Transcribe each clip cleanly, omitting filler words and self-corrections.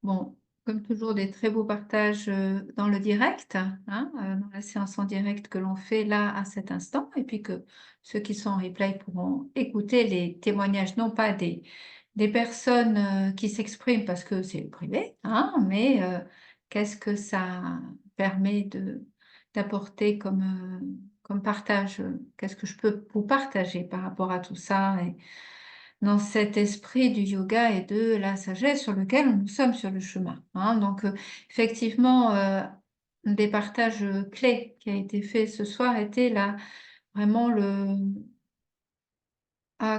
Bon, comme toujours, des très beaux partages dans le direct, hein, dans la séance en direct que l'on fait là à cet instant, et puis que ceux qui sont en replay pourront écouter les témoignages, non pas des personnes qui s'expriment parce que c'est privé, hein, mais qu'est-ce que ça permet d'apporter comme partage, qu'est-ce que je peux vous partager par rapport à tout ça dans cet esprit du yoga et de la sagesse sur lequel nous sommes sur le chemin, hein. Donc, effectivement, un des partages clés qui a été fait ce soir était là, vraiment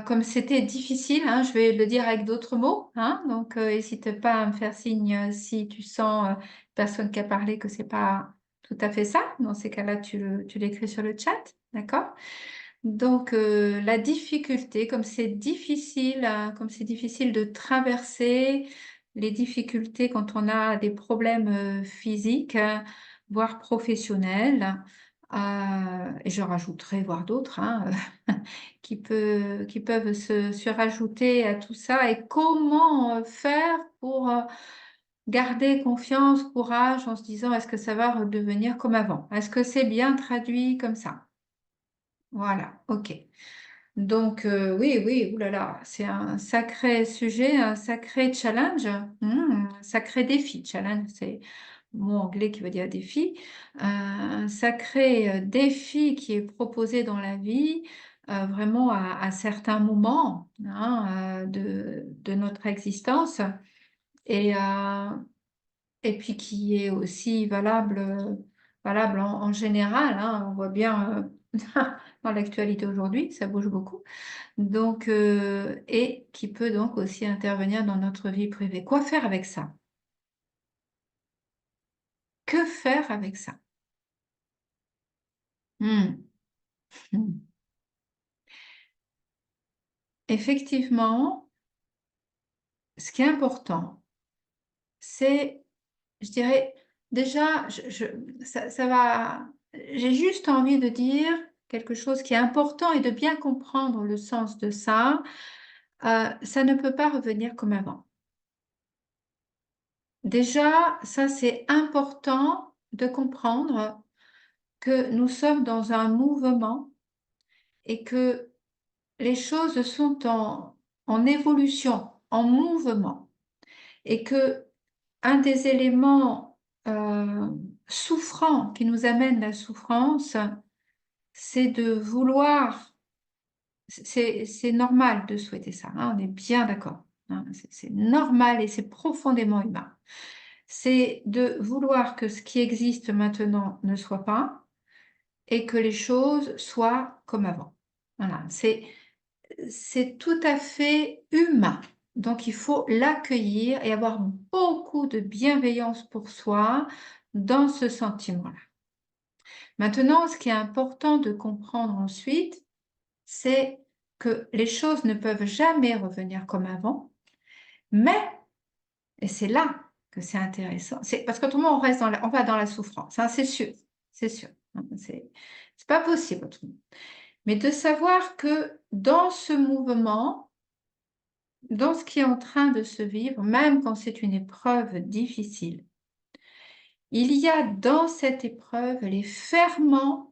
comme c'était difficile, hein, je vais le dire avec d'autres mots, hein, donc hésite pas à me faire signe si tu sens, personne qui a parlé, que c'est pas tout à fait ça. Dans ces cas-là, tu l'écris sur le chat, d'accord? Donc, la difficulté, comme c'est difficile de traverser les difficultés quand on a des problèmes, physiques, voire professionnels, et je rajouterai voire d'autres, hein, qui peuvent se surajouter à tout ça et comment, faire pour, garder confiance, courage en se disant: «Est-ce que ça va redevenir comme avant?» Est-ce que c'est bien traduit comme ça? Voilà, OK. Donc oui, oui, ouh là là, c'est un sacré sujet, un sacré challenge, un sacré défi. Challenge, c'est le mot anglais qui veut dire défi. Un sacré, défi qui est proposé dans la vie, vraiment à certains moments, hein, de notre existence et puis qui est aussi valable en général, hein. On voit bien, dans l'actualité aujourd'hui, ça bouge beaucoup. Donc et qui peut donc aussi intervenir dans notre vie privée. Quoi faire avec ça? Que faire avec ça? Mmh. Mmh. Effectivement, ce qui est important, c'est, je dirais, déjà, ça va j'ai juste envie de dire quelque chose qui est important et de bien comprendre le sens de ça. Ça ne peut pas revenir comme avant. Déjà, ça, c'est important de comprendre que nous sommes dans un mouvement et que les choses sont en évolution, en mouvement et que un des éléments, souffrants qui nous amène la souffrance, c'est de vouloir c'est normal de souhaiter ça, hein, on est bien d'accord, hein, c'est normal et c'est profondément humain. C'est de vouloir que ce qui existe maintenant ne soit pas et que les choses soient comme avant. Voilà, c'est tout à fait humain. Donc il faut l'accueillir et avoir beaucoup de bienveillance pour soi dans ce sentiment-là. Maintenant, ce qui est important de comprendre ensuite, c'est que les choses ne peuvent jamais revenir comme avant, mais, et c'est là que c'est intéressant, c'est parce qu'autrement on va dans la souffrance, hein, c'est sûr, hein, c'est pas possible autrement. Mais de savoir que dans ce mouvement, dans ce qui est en train de se vivre, même quand c'est une épreuve difficile, il y a dans cette épreuve les ferments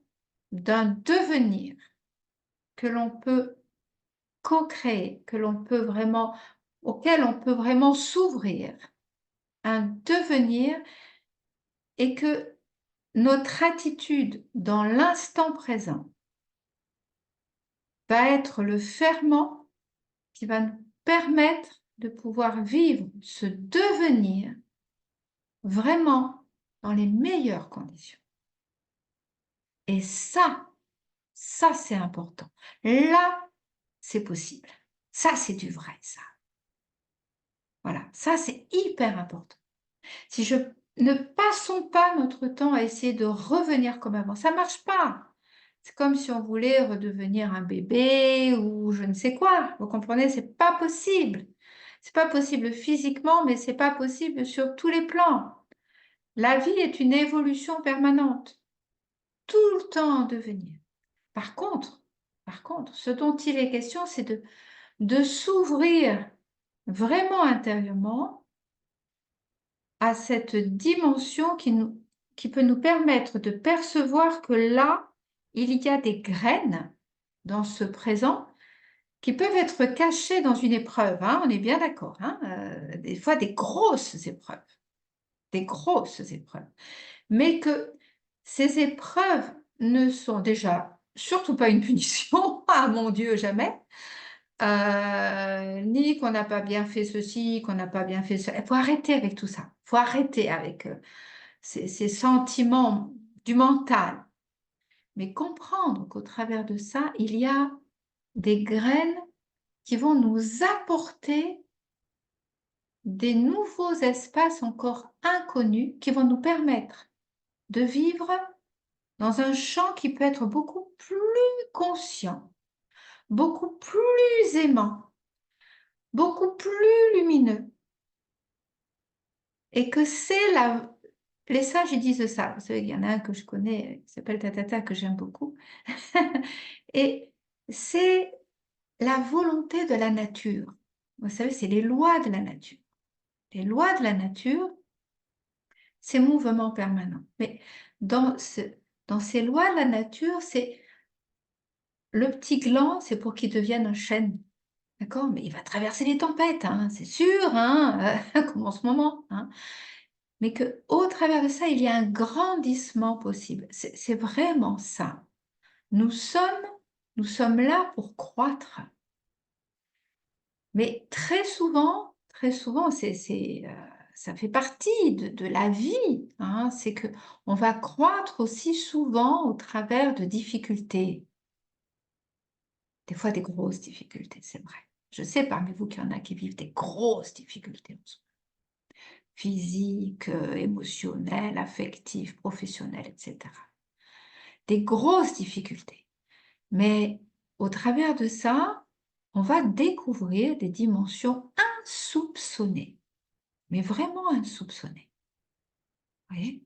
d'un devenir que l'on peut co-créer, auquel on peut vraiment s'ouvrir, un devenir et que notre attitude dans l'instant présent va être le ferment qui va nous permettre de pouvoir vivre ce devenir vraiment dans les meilleures conditions. Et ça c'est important. Là, c'est possible. Ça, c'est du vrai, ça. Voilà, ça c'est hyper important. Si je ne passons pas notre temps à essayer de revenir comme avant, ça marche pas. C'est comme si on voulait redevenir un bébé ou je ne sais quoi. Vous comprenez? C'est pas possible. C'est pas possible physiquement, mais c'est pas possible sur tous les plans. La vie est une évolution permanente, tout le temps en devenir. Par contre, ce dont il est question, c'est de s'ouvrir vraiment intérieurement à cette dimension qui peut nous permettre de percevoir que là, il y a des graines dans ce présent qui peuvent être cachées dans une épreuve, hein, on est bien d'accord, hein, des fois des grosses épreuves, mais que ces épreuves ne sont déjà surtout pas une punition, ah mon Dieu, jamais, ni qu'on n'a pas bien fait ceci, qu'on n'a pas bien fait ça. Il faut arrêter avec tout ça. Il faut arrêter avec ces sentiments du mental. Mais comprendre qu'au travers de ça, il y a des graines qui vont nous apporter des nouveaux espaces encore inconnus qui vont nous permettre de vivre dans un champ qui peut être beaucoup plus conscient, beaucoup plus aimant, beaucoup plus lumineux. Et que c'est la... Les sages, ils disent ça. Vous savez, il y en a un que je connais, qui s'appelle Tatata, que j'aime beaucoup. Et c'est la volonté de la nature. Vous savez, c'est les lois de la nature. Les lois de la nature, c'est mouvement permanent. Mais dans ces lois de la nature, c'est le petit gland, c'est pour qu'il devienne un chêne. D'accord? Mais il va traverser les tempêtes, hein, c'est sûr, hein, comme en ce moment. Hein. Mais qu'au travers de ça, il y a un grandissement possible. C'est vraiment ça. Nous sommes là pour croître. Mais très souvent, ça fait partie de la vie. Hein, c'est qu'on va croître aussi souvent au travers de difficultés. Des fois, des grosses difficultés, c'est vrai. Je sais parmi vous qu'il y en a qui vivent des grosses difficultés en ce moment. Physiques, émotionnelles, affectives, professionnelles, etc. Des grosses difficultés. Mais au travers de ça, on va découvrir des dimensions insoupçonnées, mais vraiment insoupçonnées. Vous voyez?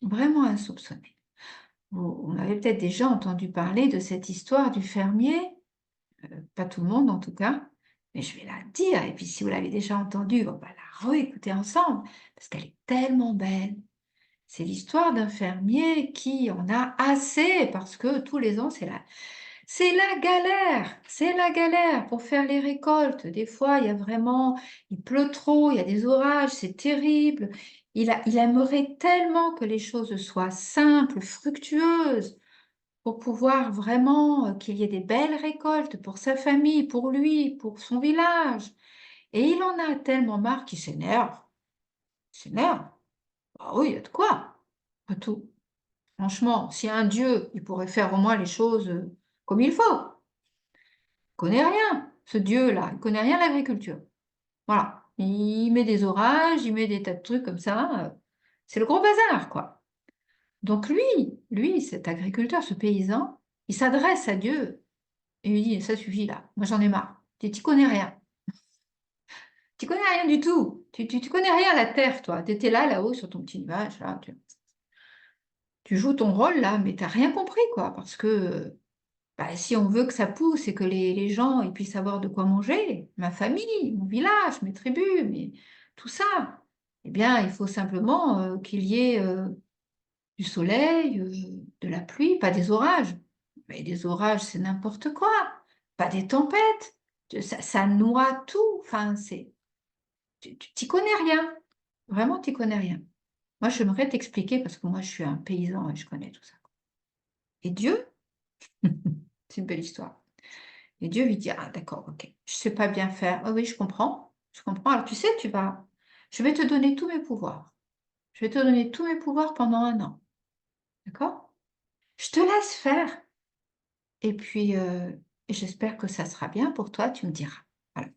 Vraiment insoupçonnées. Vous m'avez peut-être déjà entendu parler de cette histoire du fermier, pas tout le monde en tout cas, mais je vais la dire, et puis si vous l'avez déjà entendue, on va la réécouter ensemble, parce qu'elle est tellement belle. C'est l'histoire d'un fermier qui en a assez, parce que tous les ans, c'est la galère pour faire les récoltes. Des fois, il pleut trop, il y a des orages, c'est terrible. Il aimerait tellement que les choses soient simples, fructueuses, pour pouvoir vraiment qu'il y ait des belles récoltes pour sa famille, pour lui, pour son village. Et il en a tellement marre qu'il s'énerve. Il s'énerve. Ah oui, il y a de quoi. Pas tout. Franchement, si un Dieu, il pourrait faire au moins les choses comme il faut. Il connaît rien, ce Dieu-là. Il connaît rien à l'agriculture. Voilà. Il met des orages, il met des tas de trucs comme ça. C'est le gros bazar, quoi. Donc lui, cet agriculteur, ce paysan, il s'adresse à Dieu et lui dit, ça suffit là, moi j'en ai marre. Tu connais rien. Tu connais rien du tout. Tu connais rien à la terre, toi. Tu étais là-haut, sur ton petit nuage. Là, tu joues ton rôle là, mais tu n'as rien compris, quoi. Parce que bah, si on veut que ça pousse et que les gens ils puissent avoir de quoi manger, ma famille, mon village, mes tribus, tout ça, eh bien, il faut simplement qu'il y ait du soleil, de la pluie, pas des orages. Mais des orages, c'est n'importe quoi. Pas des tempêtes. Ça noie tout. Enfin, tu t'y connais rien. Vraiment, tu connais rien. Moi, j'aimerais t'expliquer parce que moi, je suis un paysan et je connais tout ça. Et Dieu, c'est une belle histoire. Et Dieu lui dit, ah d'accord, ok, je sais pas bien faire. Ah oui, je comprends, je comprends. Alors tu sais, je vais te donner tous mes pouvoirs. Je vais te donner tous mes pouvoirs pendant 1 an, d'accord? Je te laisse faire. Et puis, j'espère que ça sera bien pour toi, tu me diras. Voilà.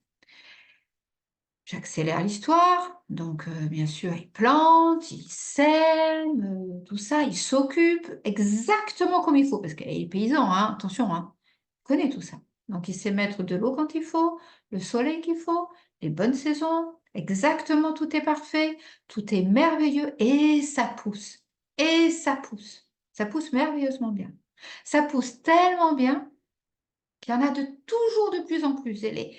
J'accélère l'histoire. Donc, bien sûr, il plante, il sème, tout ça, il s'occupe exactement comme il faut. Parce qu'il est paysan, hein, attention, hein, il connaît tout ça. Donc, il sait mettre de l'eau quand il faut, le soleil qu'il faut, les bonnes saisons, exactement tout est parfait, tout est merveilleux et ça pousse. Et ça pousse. Ça pousse merveilleusement bien. Ça pousse tellement bien Il y en a de toujours de plus en plus. Et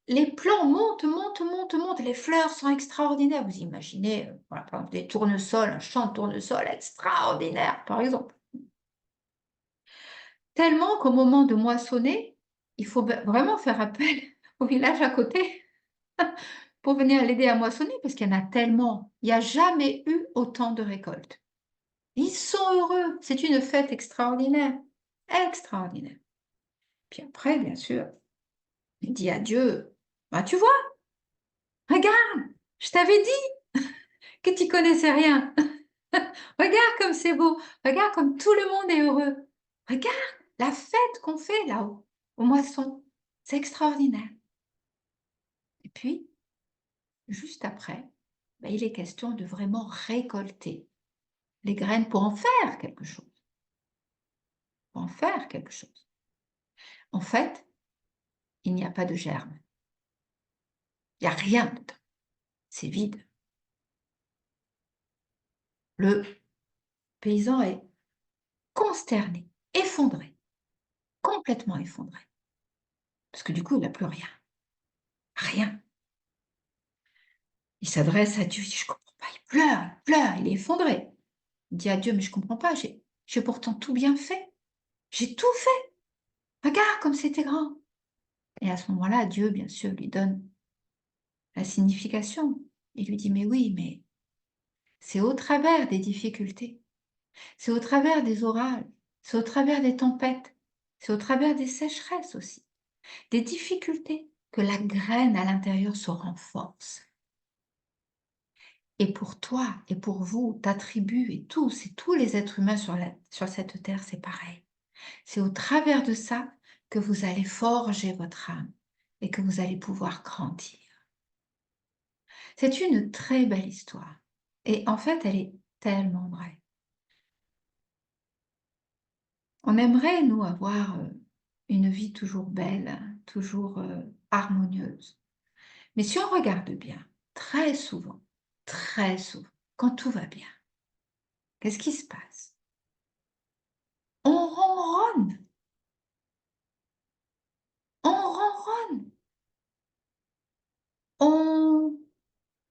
les plants montent, montent, montent, montent. Les fleurs sont extraordinaires. Vous imaginez, voilà, par exemple, des tournesols, un champ de tournesols extraordinaire, par exemple. Tellement qu'au moment de moissonner, il faut vraiment faire appel au village à côté pour venir l'aider à moissonner, parce qu'il y en a tellement. Il n'y a jamais eu autant de récoltes. Ils sont heureux. C'est une fête extraordinaire. Extraordinaire. Puis après, bien sûr, il dit à Dieu, bah, tu vois, regarde, je t'avais dit que tu connaissais rien. Regarde comme c'est beau. Regarde comme tout le monde est heureux. Regarde la fête qu'on fait là-haut, au moisson. C'est extraordinaire. Et puis, juste après, bah, il est question de vraiment récolter les graines pour en faire quelque chose. Pour en faire quelque chose. En fait, il n'y a pas de germe. Il n'y a rien dedans. C'est vide. Le paysan est consterné, effondré, complètement effondré. Parce que du coup, il n'a plus rien. Rien. Il s'adresse à Dieu, il dit, je comprends pas, il pleure, il est effondré. Il dit à Dieu, mais je comprends pas, j'ai pourtant tout bien fait. J'ai tout fait. Regarde comme c'était grand. Et à ce moment-là, Dieu, bien sûr, lui donne la signification. Il lui dit, mais oui, mais c'est au travers des difficultés, c'est au travers des orages, c'est au travers des tempêtes, c'est au travers des sécheresses aussi, des difficultés que la graine à l'intérieur se renforce. Et pour toi et pour vous, ta tribu et tous, et tous les êtres humains sur cette terre, c'est pareil. C'est au travers de ça que vous allez forger votre âme et que vous allez pouvoir grandir. C'est une très belle histoire. Et en fait, elle est tellement vraie. On aimerait, nous, avoir une vie toujours belle, toujours harmonieuse. Mais si on regarde bien, très souvent, quand tout va bien, qu'est-ce qui se passe? On ronronne, on ronronne, on,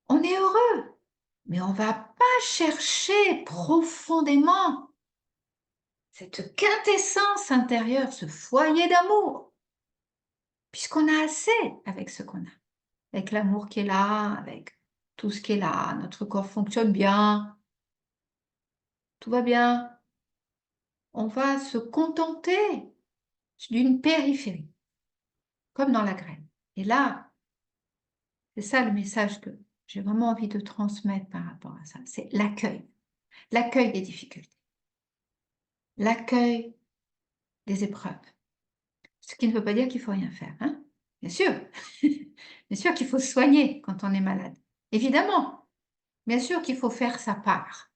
on est heureux, mais on ne va pas chercher profondément cette quintessence intérieure, ce foyer d'amour, puisqu'on a assez avec ce qu'on a, avec l'amour qui est là, avec tout ce qui est là, notre corps fonctionne bien, tout va bien. On va se contenter d'une périphérie, comme dans la graine. Et là, c'est ça le message que j'ai vraiment envie de transmettre par rapport à ça, c'est l'accueil. L'accueil des difficultés, l'accueil des épreuves. Ce qui ne veut pas dire qu'il ne faut rien faire, hein? Bien sûr. Bien sûr qu'il faut se soigner quand on est malade. Évidemment. Bien sûr qu'il faut faire sa part.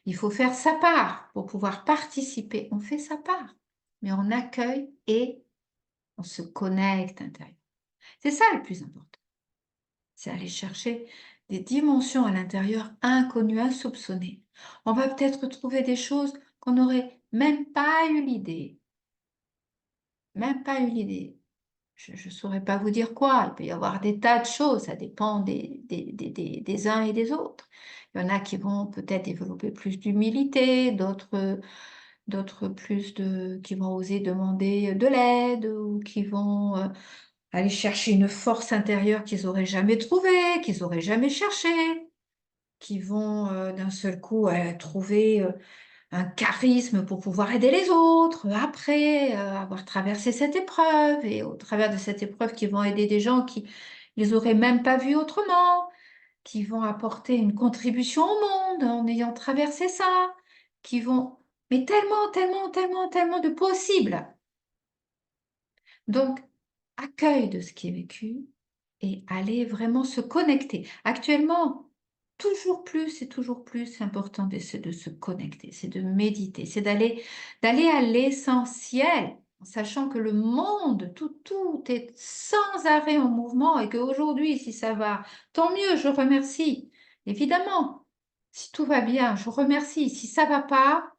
Il faut faire sa part pour pouvoir participer. On fait sa part, mais on accueille et on se connecte intérieurement. C'est ça le plus important. C'est aller chercher des dimensions à l'intérieur inconnues, insoupçonnées. On va peut-être trouver des choses qu'on n'aurait même pas eu l'idée. Même pas eu l'idée. Je ne saurais pas vous dire quoi. Il peut y avoir des tas de choses. Ça dépend des uns et des autres. Il y en a qui vont peut-être développer plus d'humilité, d'autres qui vont oser demander de l'aide ou qui vont aller chercher une force intérieure qu'ils n'auraient jamais trouvée, qu'ils n'auraient jamais cherchée, qui vont d'un seul coup trouver un charisme pour pouvoir aider les autres après avoir traversé cette épreuve et au travers de cette épreuve qui vont aider des gens qui les auraient même pas vus autrement, qui vont apporter une contribution au monde en ayant traversé ça, qui vont... Mais tellement, tellement, tellement, tellement de possibles. Donc, accueil de ce qui est vécu et aller vraiment se connecter. Actuellement, toujours plus, c'est important de se connecter, c'est de méditer, c'est d'aller à l'essentiel, en sachant que le monde, tout est sans arrêt en mouvement et qu'aujourd'hui, si ça va, tant mieux, je remercie. Évidemment, si tout va bien, je remercie. Si ça va pas,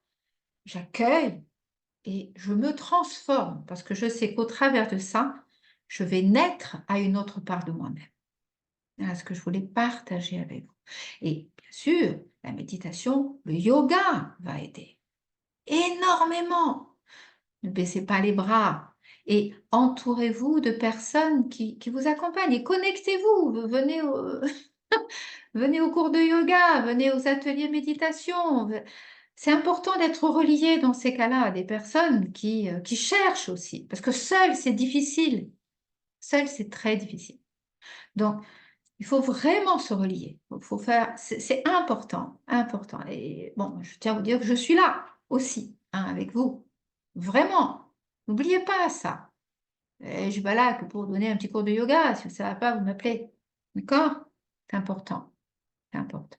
j'accueille et je me transforme parce que je sais qu'au travers de ça, je vais naître à une autre part de moi-même. Voilà ce que je voulais partager avec vous. Et bien sûr, la méditation, le yoga va aider énormément. Ne baissez pas les bras et entourez-vous de personnes qui vous accompagnent et connectez-vous. Venez venez aux cours de yoga, venez aux ateliers méditation. C'est important d'être relié dans ces cas-là à des personnes qui cherchent aussi, parce que seul, c'est difficile. Seul, c'est très difficile. Donc, il faut vraiment se relier. Il faut faire, c'est important, important. Et bon, je tiens à vous dire que je suis là aussi, hein, avec vous. Vraiment. N'oubliez pas ça. Et je suis pas là que pour donner un petit cours de yoga. Si ça ne va pas, vous m'appelez. D'accord? C'est important. C'est important.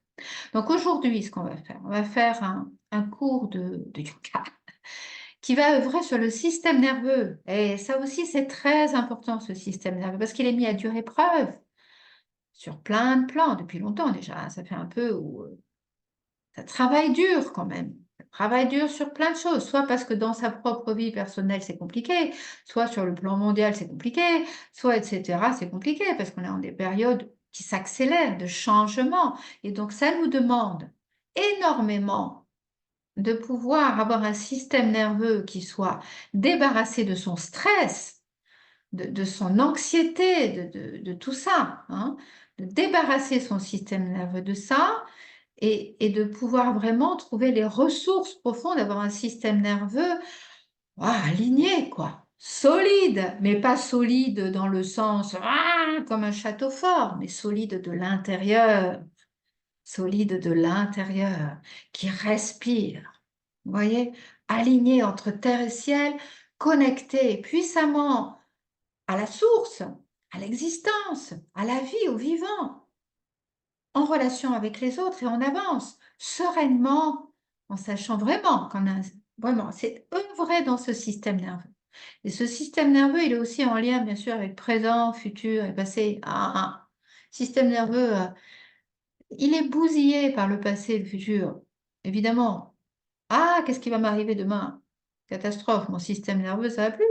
Donc aujourd'hui, ce qu'on va faire, on va faire un cours de yoga qui va œuvrer sur le système nerveux. Et ça aussi, c'est très important, ce système nerveux, parce qu'il est mis à dure épreuve sur plein de plans depuis longtemps déjà, hein. Ça fait un peu où ça travaille dur quand même. Ça travaille dur sur plein de choses, soit parce que dans sa propre vie personnelle, c'est compliqué, soit sur le plan mondial, c'est compliqué, soit etc. C'est compliqué parce qu'on est en des périodes qui s'accélèrent de changement. Et donc, ça nous demande énormément de pouvoir avoir un système nerveux qui soit débarrassé de son stress, de son anxiété, de tout ça, hein, de débarrasser son système nerveux de ça et de pouvoir vraiment trouver les ressources profondes, d'avoir un système nerveux aligné, quoi, solide, mais pas solide dans le sens comme un château fort, mais solide de l'intérieur, qui respire. Vous voyez, aligné entre terre et ciel, connecté puissamment à la source, à l'existence, à la vie, au vivant, en relation avec les autres et on avance sereinement, en sachant vraiment qu'on a vraiment, c'est œuvrer dans ce système nerveux. Et ce système nerveux, il est aussi en lien, bien sûr, avec présent, futur et passé. Système nerveux, il est bousillé par le passé et le futur. Évidemment. Ah, qu'est-ce qui va m'arriver demain? Catastrophe, mon système nerveux, ça va plus.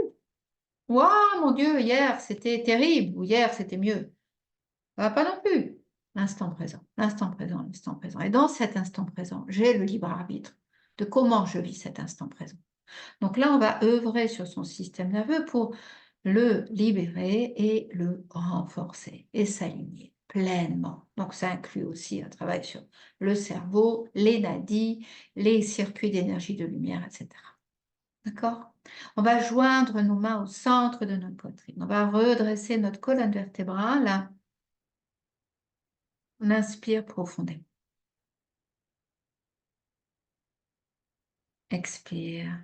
Waouh, mon Dieu, hier c'était terrible, ou hier c'était mieux. Ça va pas non plus. L'instant présent, l'instant présent, l'instant présent. Et dans cet instant présent, j'ai le libre arbitre de comment je vis cet instant présent. Donc là, on va œuvrer sur son système nerveux pour le libérer et le renforcer et s'aligner pleinement. Donc ça inclut aussi un travail sur le cerveau, les nadis, les circuits d'énergie de lumière, etc. D'accord? On va joindre nos mains au centre de notre poitrine. On va redresser notre colonne vertébrale. On inspire profondément. Expire.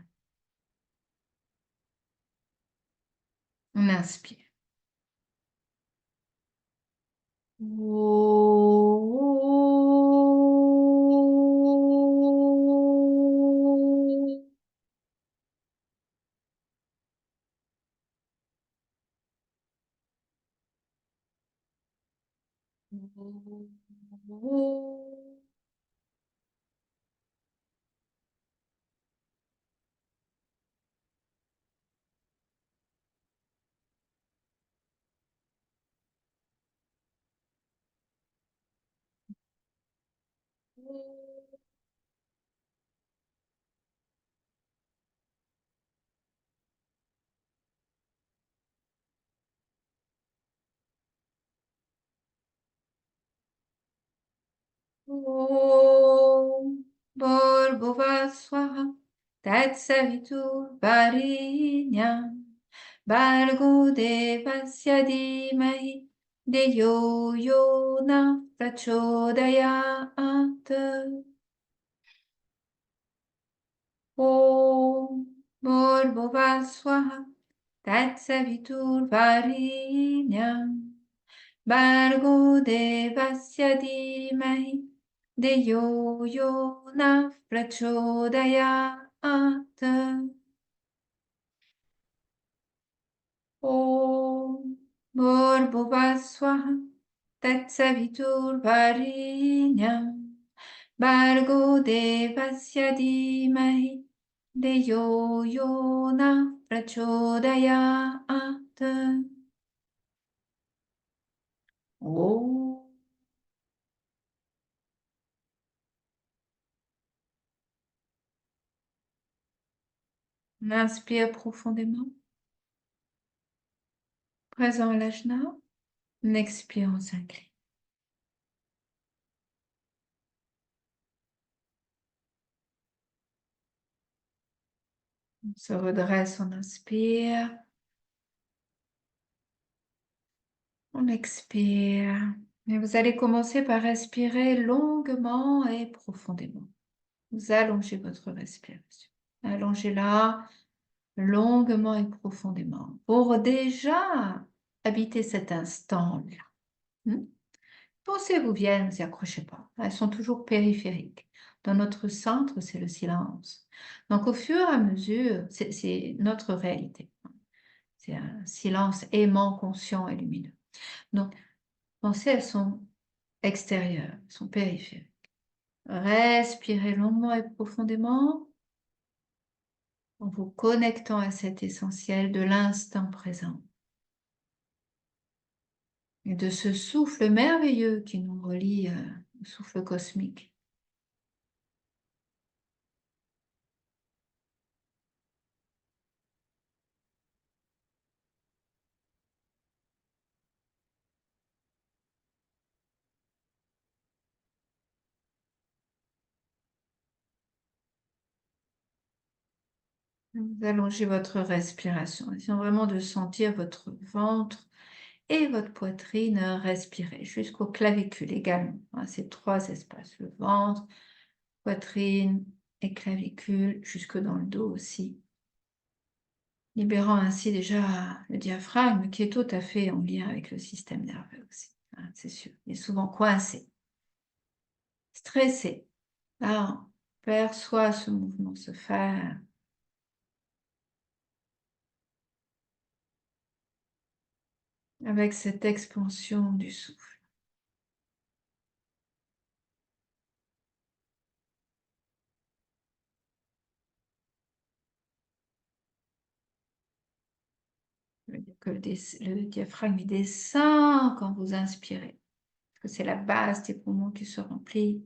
On inspire. Om Bhurvuvaswaha Tatsavitur Varenyam Bhargo Devasya Dhimahi Deyo Yona Prachodayat. Om Bhurvuvaswaha Tatsavitur Varenyam Bargo Devasya Dhimahi Deyo Yona Prachodayat. Om Bhurvuvaswaha Tatsavitur Varenyam Bargo Devasya Dhimahi Deyo yo na prachodayat. Oh. On inspire profondément, présent à l'ajna. On expire, on s'incline. On se redresse, on inspire. On expire. Et vous allez commencer par respirer longuement et profondément. Vous allongez votre respiration. Allongez-la longuement et profondément pour déjà habiter cet instant-là. Pensées vous viennent, ne vous y accrochez pas. Elles sont toujours périphériques. Dans notre centre, c'est le silence. Donc au fur et à mesure, c'est notre réalité. C'est un silence aimant, conscient et lumineux. Donc, pensées, elles sont extérieures, elles sont périphériques. Respirez longuement et profondément en vous connectant à cet essentiel de l'instant présent et de ce souffle merveilleux qui nous relie au souffle cosmique. Vous allongez votre respiration. Essayez vraiment de sentir votre ventre et votre poitrine respirer jusqu'aux clavicules également. Ces trois espaces, le ventre, poitrine et clavicule, jusque dans le dos aussi. Libérant ainsi déjà le diaphragme qui est tout à fait en lien avec le système nerveux aussi. C'est sûr, il est souvent coincé, stressé. Là, on perçoit ce mouvement se faire. Avec cette expansion du souffle. Que le diaphragme il descend quand vous inspirez. Parce que c'est la base des poumons qui se remplit.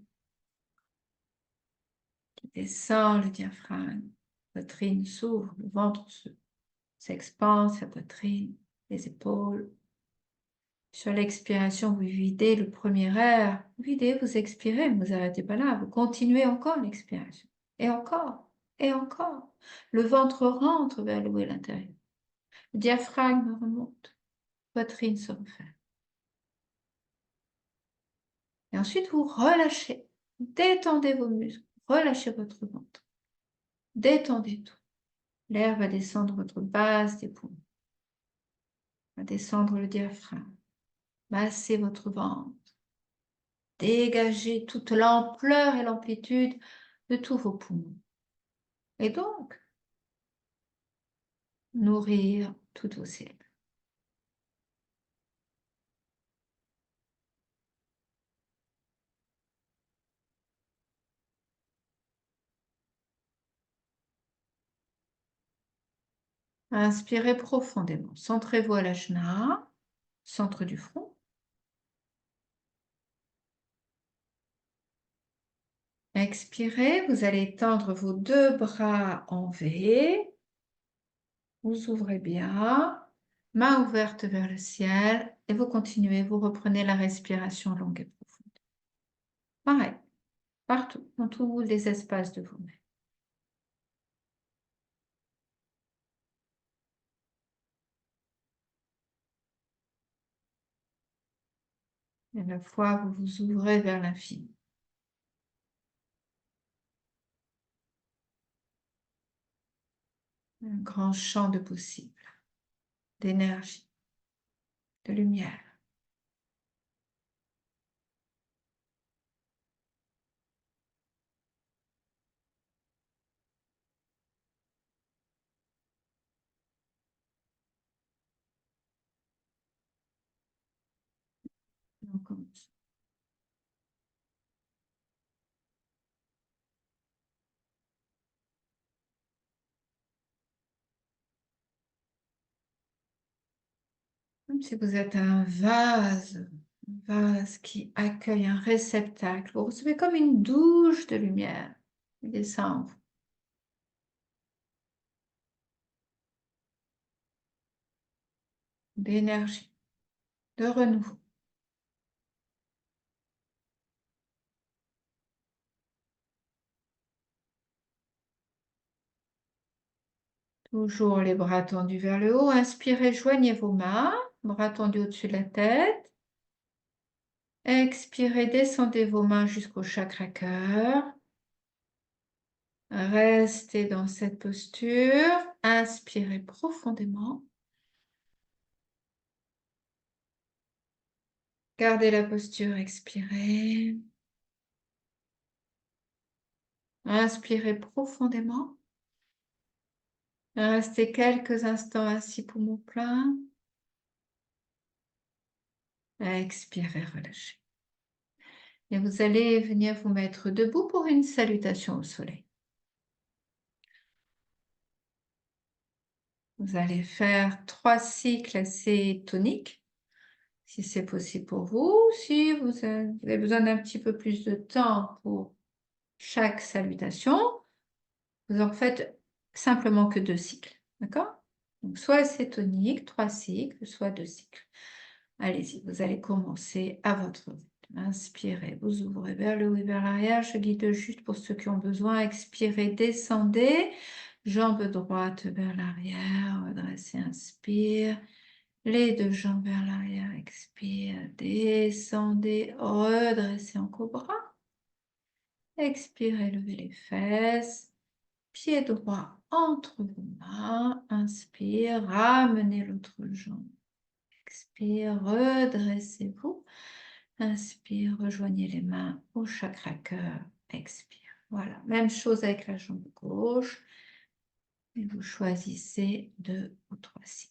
Qui descend le diaphragme. La poitrine s'ouvre, le ventre s'expande, sa poitrine, les épaules. Sur l'expiration, vous videz le premier air. Vous videz, vous expirez, ne vous arrêtez pas là. Vous continuez encore l'expiration. Et encore, et encore. Le ventre rentre vers le haut et l'intérieur. Le diaphragme remonte. Poitrine se referme. Et ensuite, vous relâchez. Détendez vos muscles. Relâchez votre ventre. Détendez tout. L'air va descendre votre base des poumons. Va descendre le diaphragme. Massez votre ventre. Dégagez toute l'ampleur et l'amplitude de tous vos poumons. Et donc, nourrir toutes vos cellules. Inspirez profondément. Centrez-vous à l'ajna, centre du front. Expirez, vous allez tendre vos deux bras en V. Vous ouvrez bien, main ouverte vers le ciel et vous continuez, vous reprenez la respiration longue et profonde. Pareil, partout, dans tous les espaces de vous-même. Et à la fois, vous vous ouvrez vers l'infini. Un grand champ de possibles, d'énergie, de lumière. On commence. Si vous êtes un vase qui accueille un réceptacle, vous recevez comme une douche de lumière qui descend en vous, d'énergie, de renouveau. Toujours les bras tendus vers le haut. Inspirez, joignez vos mains, bras tendus au-dessus de la tête. Expirez, descendez vos mains jusqu'au chakra cœur. Restez dans cette posture. Inspirez profondément. Gardez la posture, expirez. Inspirez profondément. Restez quelques instants assis, poumon plein. Expirez, relâchez. Et vous allez venir vous mettre debout pour une salutation au soleil. Vous allez faire 3 cycles assez toniques, si c'est possible pour vous. Si vous avez besoin d'un petit peu plus de temps pour chaque salutation, vous en faites simplement que 2 cycles, d'accord? Donc soit c'est tonique, 3 cycles, soit 2 cycles. Allez-y, vous allez commencer à votre rythme. Inspirez, vous ouvrez vers le haut et vers l'arrière. Je guide juste pour ceux qui ont besoin. Expirez, descendez. Jambe droite vers l'arrière. Redressez, inspire. Les 2 jambes vers l'arrière. Expire, descendez. Redressez en cobra. Expirez, levez les fesses. Pied droit entre vos mains. Inspire, ramenez l'autre jambe. Expire, redressez-vous. Inspire, rejoignez les mains au chakra cœur. Expire. Voilà, même chose avec la jambe gauche. Et vous choisissez 2 ou 3 cycles.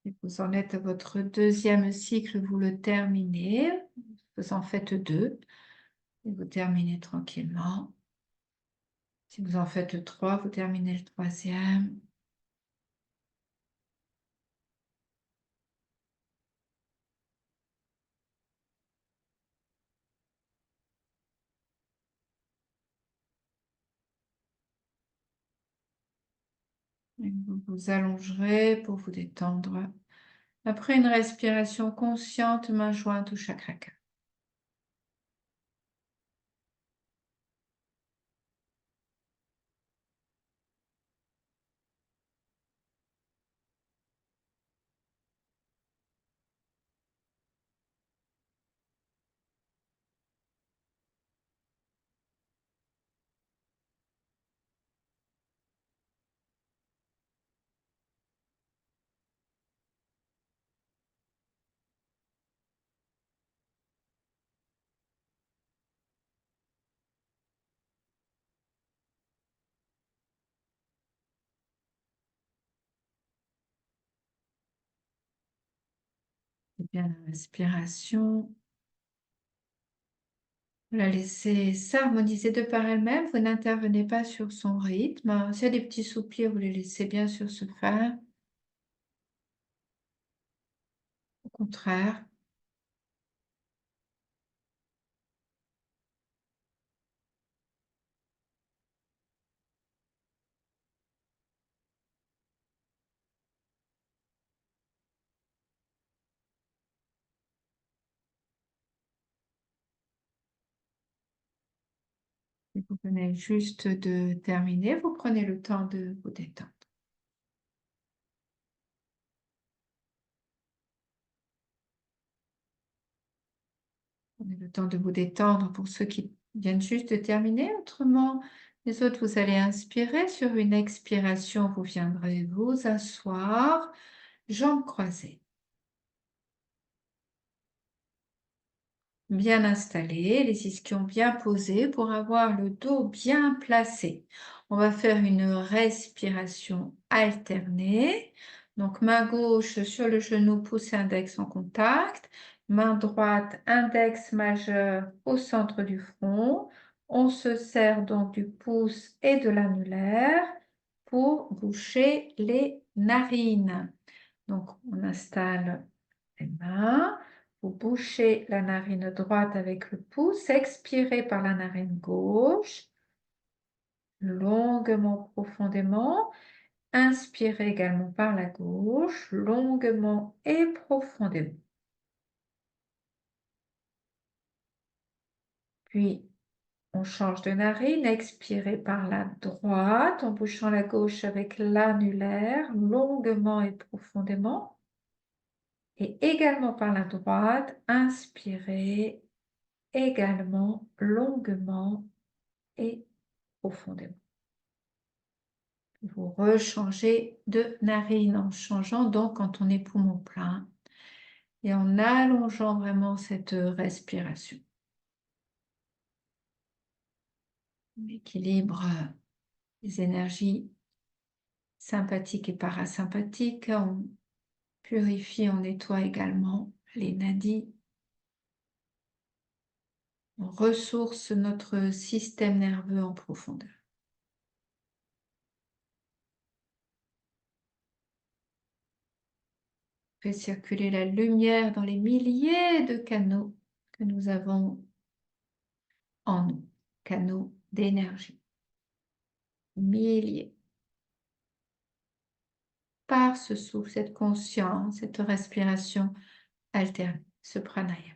Et vous en êtes à votre 2e cycle, vous le terminez. Vous en faites 2 et vous terminez tranquillement. Si vous en faites 3, vous terminez le 3e. Et vous vous allongerez pour vous détendre. Après une respiration consciente, main jointe au chakra cœur. bien la respiration. Vous la laissez s'harmoniser de par elle-même. Vous n'intervenez pas sur son rythme. S'il y a des petits soupirs, vous les laissez bien sûr se faire. Au contraire, si vous venez juste de terminer, vous prenez le temps de vous détendre. Prenez le temps de vous détendre pour ceux qui viennent juste de terminer. Autrement, les autres, vous allez inspirer. Sur une expiration, vous viendrez vous asseoir, jambes croisées. Bien installé, les ischions bien posés pour avoir le dos bien placé. On va faire une respiration alternée. Donc, main gauche sur le genou, pouce index en contact. Main droite, index majeur au centre du front. On se sert donc du pouce et de l'annulaire pour boucher les narines. Donc, on installe les mains. Vous bouchez la narine droite avec le pouce, expirez par la narine gauche, longuement, profondément. Inspirez également par la gauche, longuement et profondément. Puis, on change de narine, expirez par la droite en bouchant la gauche avec l'annulaire, longuement et profondément. Et également par la droite, inspirez également longuement et profondément. Vous rechangez de narine en changeant donc quand on est poumon plein et en allongeant vraiment cette respiration. On équilibre les énergies sympathiques et parasympathiques. On purifie, on nettoie également les nadis. On ressource notre système nerveux en profondeur. Fait circuler la lumière dans les milliers de canaux que nous avons en nous, canaux d'énergie. Milliers. Par ce souffle, cette conscience, cette respiration alterne, ce pranayama.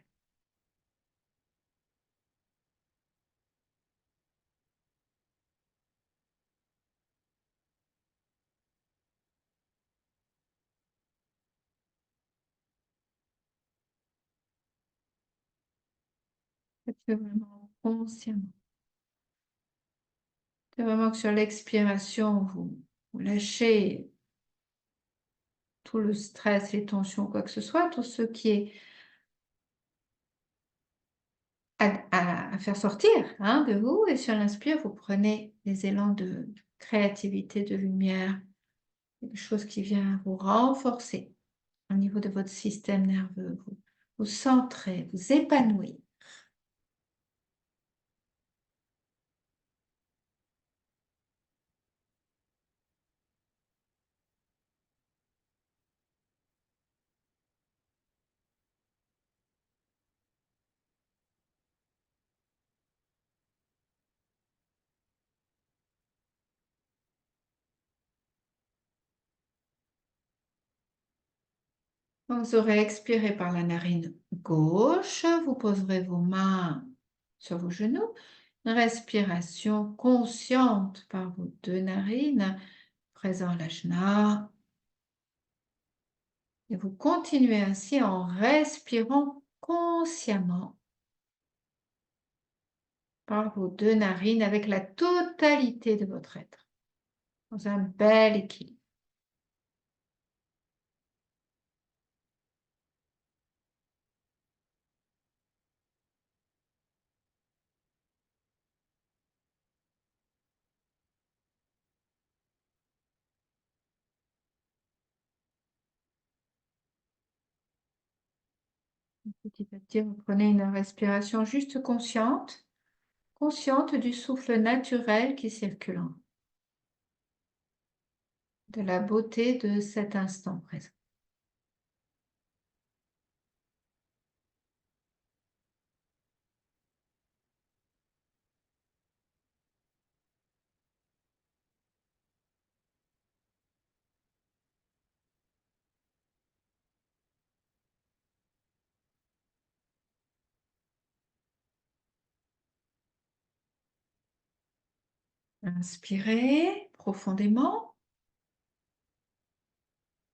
Faites-le vraiment consciemment. C'est vraiment que sur l'expiration, vous lâchez tout le stress, les tensions, quoi que ce soit, tout ce qui est à faire sortir hein, de vous. Et sur l'inspire, vous prenez des élans de créativité, de lumière, quelque chose qui vient vous renforcer au niveau de votre système nerveux, vous centrer, vous épanouir. Donc, vous aurez expiré par la narine gauche, vous poserez vos mains sur vos genoux. Une respiration consciente par vos deux narines, présent l'ajna. Et vous continuez ainsi en respirant consciemment par vos deux narines avec la totalité de votre être, dans un bel équilibre. Petit à petit, vous prenez une respiration juste consciente, consciente du souffle naturel qui circule, de la beauté de cet instant présent. Inspirez profondément.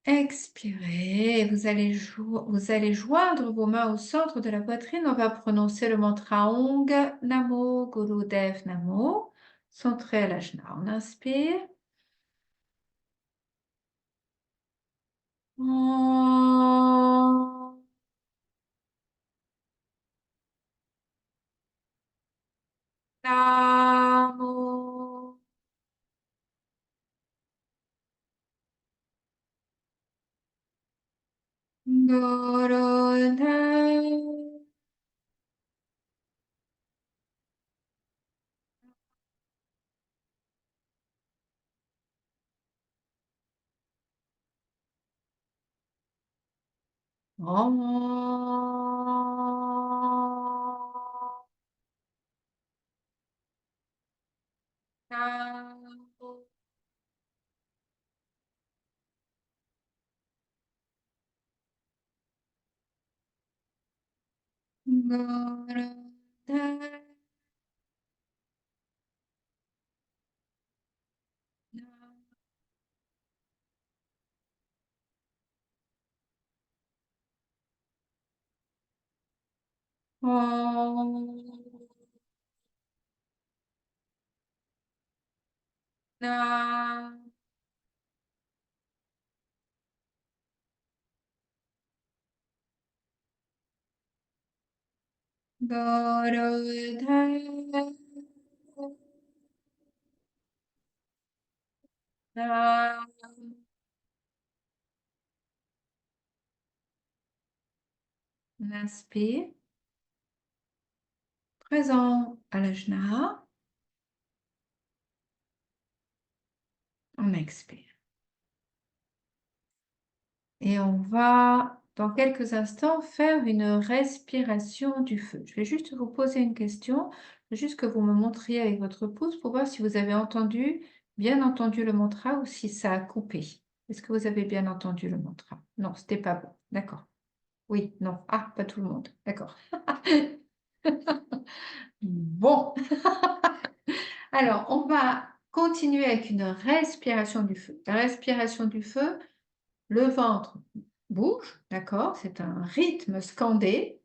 Expirez. Vous allez joindre vos mains au centre de la poitrine. On va prononcer le mantra Ong Namo Gurudev Namo, centré à l'ajna. On inspire. Om Namo Gurudev Om Namo Gurudev Om Namo Gurudev Nam. On inspire, présent à l'ajna. On expire. Et on va, dans quelques instants, faire une respiration du feu. Je vais juste vous poser une question, juste que vous me montriez avec votre pouce pour voir si vous avez entendu, bien entendu le mantra ou si ça a coupé. Est-ce que vous avez bien entendu le mantra? Non, c'était pas bon. D'accord. Oui, non. Ah, pas tout le monde. D'accord. Bon. Alors, on va continuer avec une respiration du feu. La respiration du feu, le ventre bouge, d'accord? C'est un rythme scandé.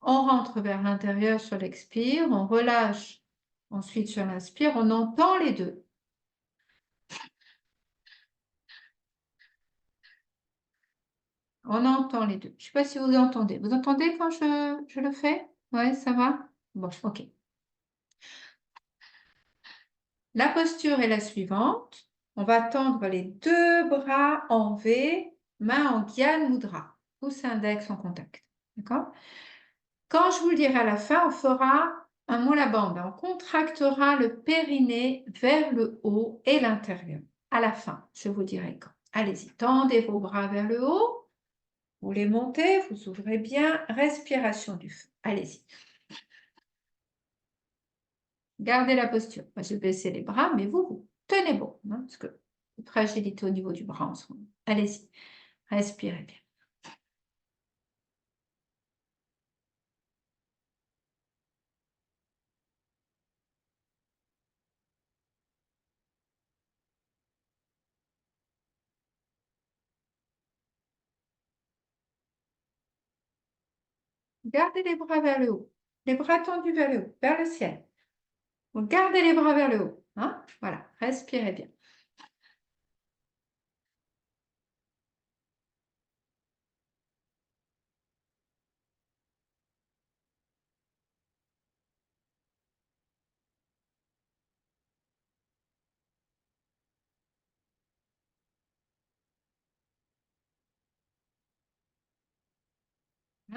On rentre vers l'intérieur sur l'expire, on relâche ensuite sur l'inspire, on entend les deux. On entend les deux. Je ne sais pas si vous entendez. Vous entendez quand je le fais? Ouais, ça va? Bon, ok. La posture est la suivante. On va tendre les deux bras en V, main en Gyan Mudra, pouce index en contact. D'accord? Quand je vous le dirai à la fin, on fera un moula bandha. On contractera le périnée vers le haut et l'intérieur. À la fin, je vous dirai quand. Allez-y, tendez vos bras vers le haut. Vous les montez, vous ouvrez bien. Respiration du feu. Allez-y. Gardez la posture. Moi, je vais baisser les bras, mais vous tenez bon. Hein, parce que fragilité au niveau du bras en ce moment. Allez-y. Respirez bien. Gardez les bras vers le haut. Les bras tendus vers le haut, vers le ciel. Donc, gardez les bras vers le haut. Hein, voilà. Respirez bien.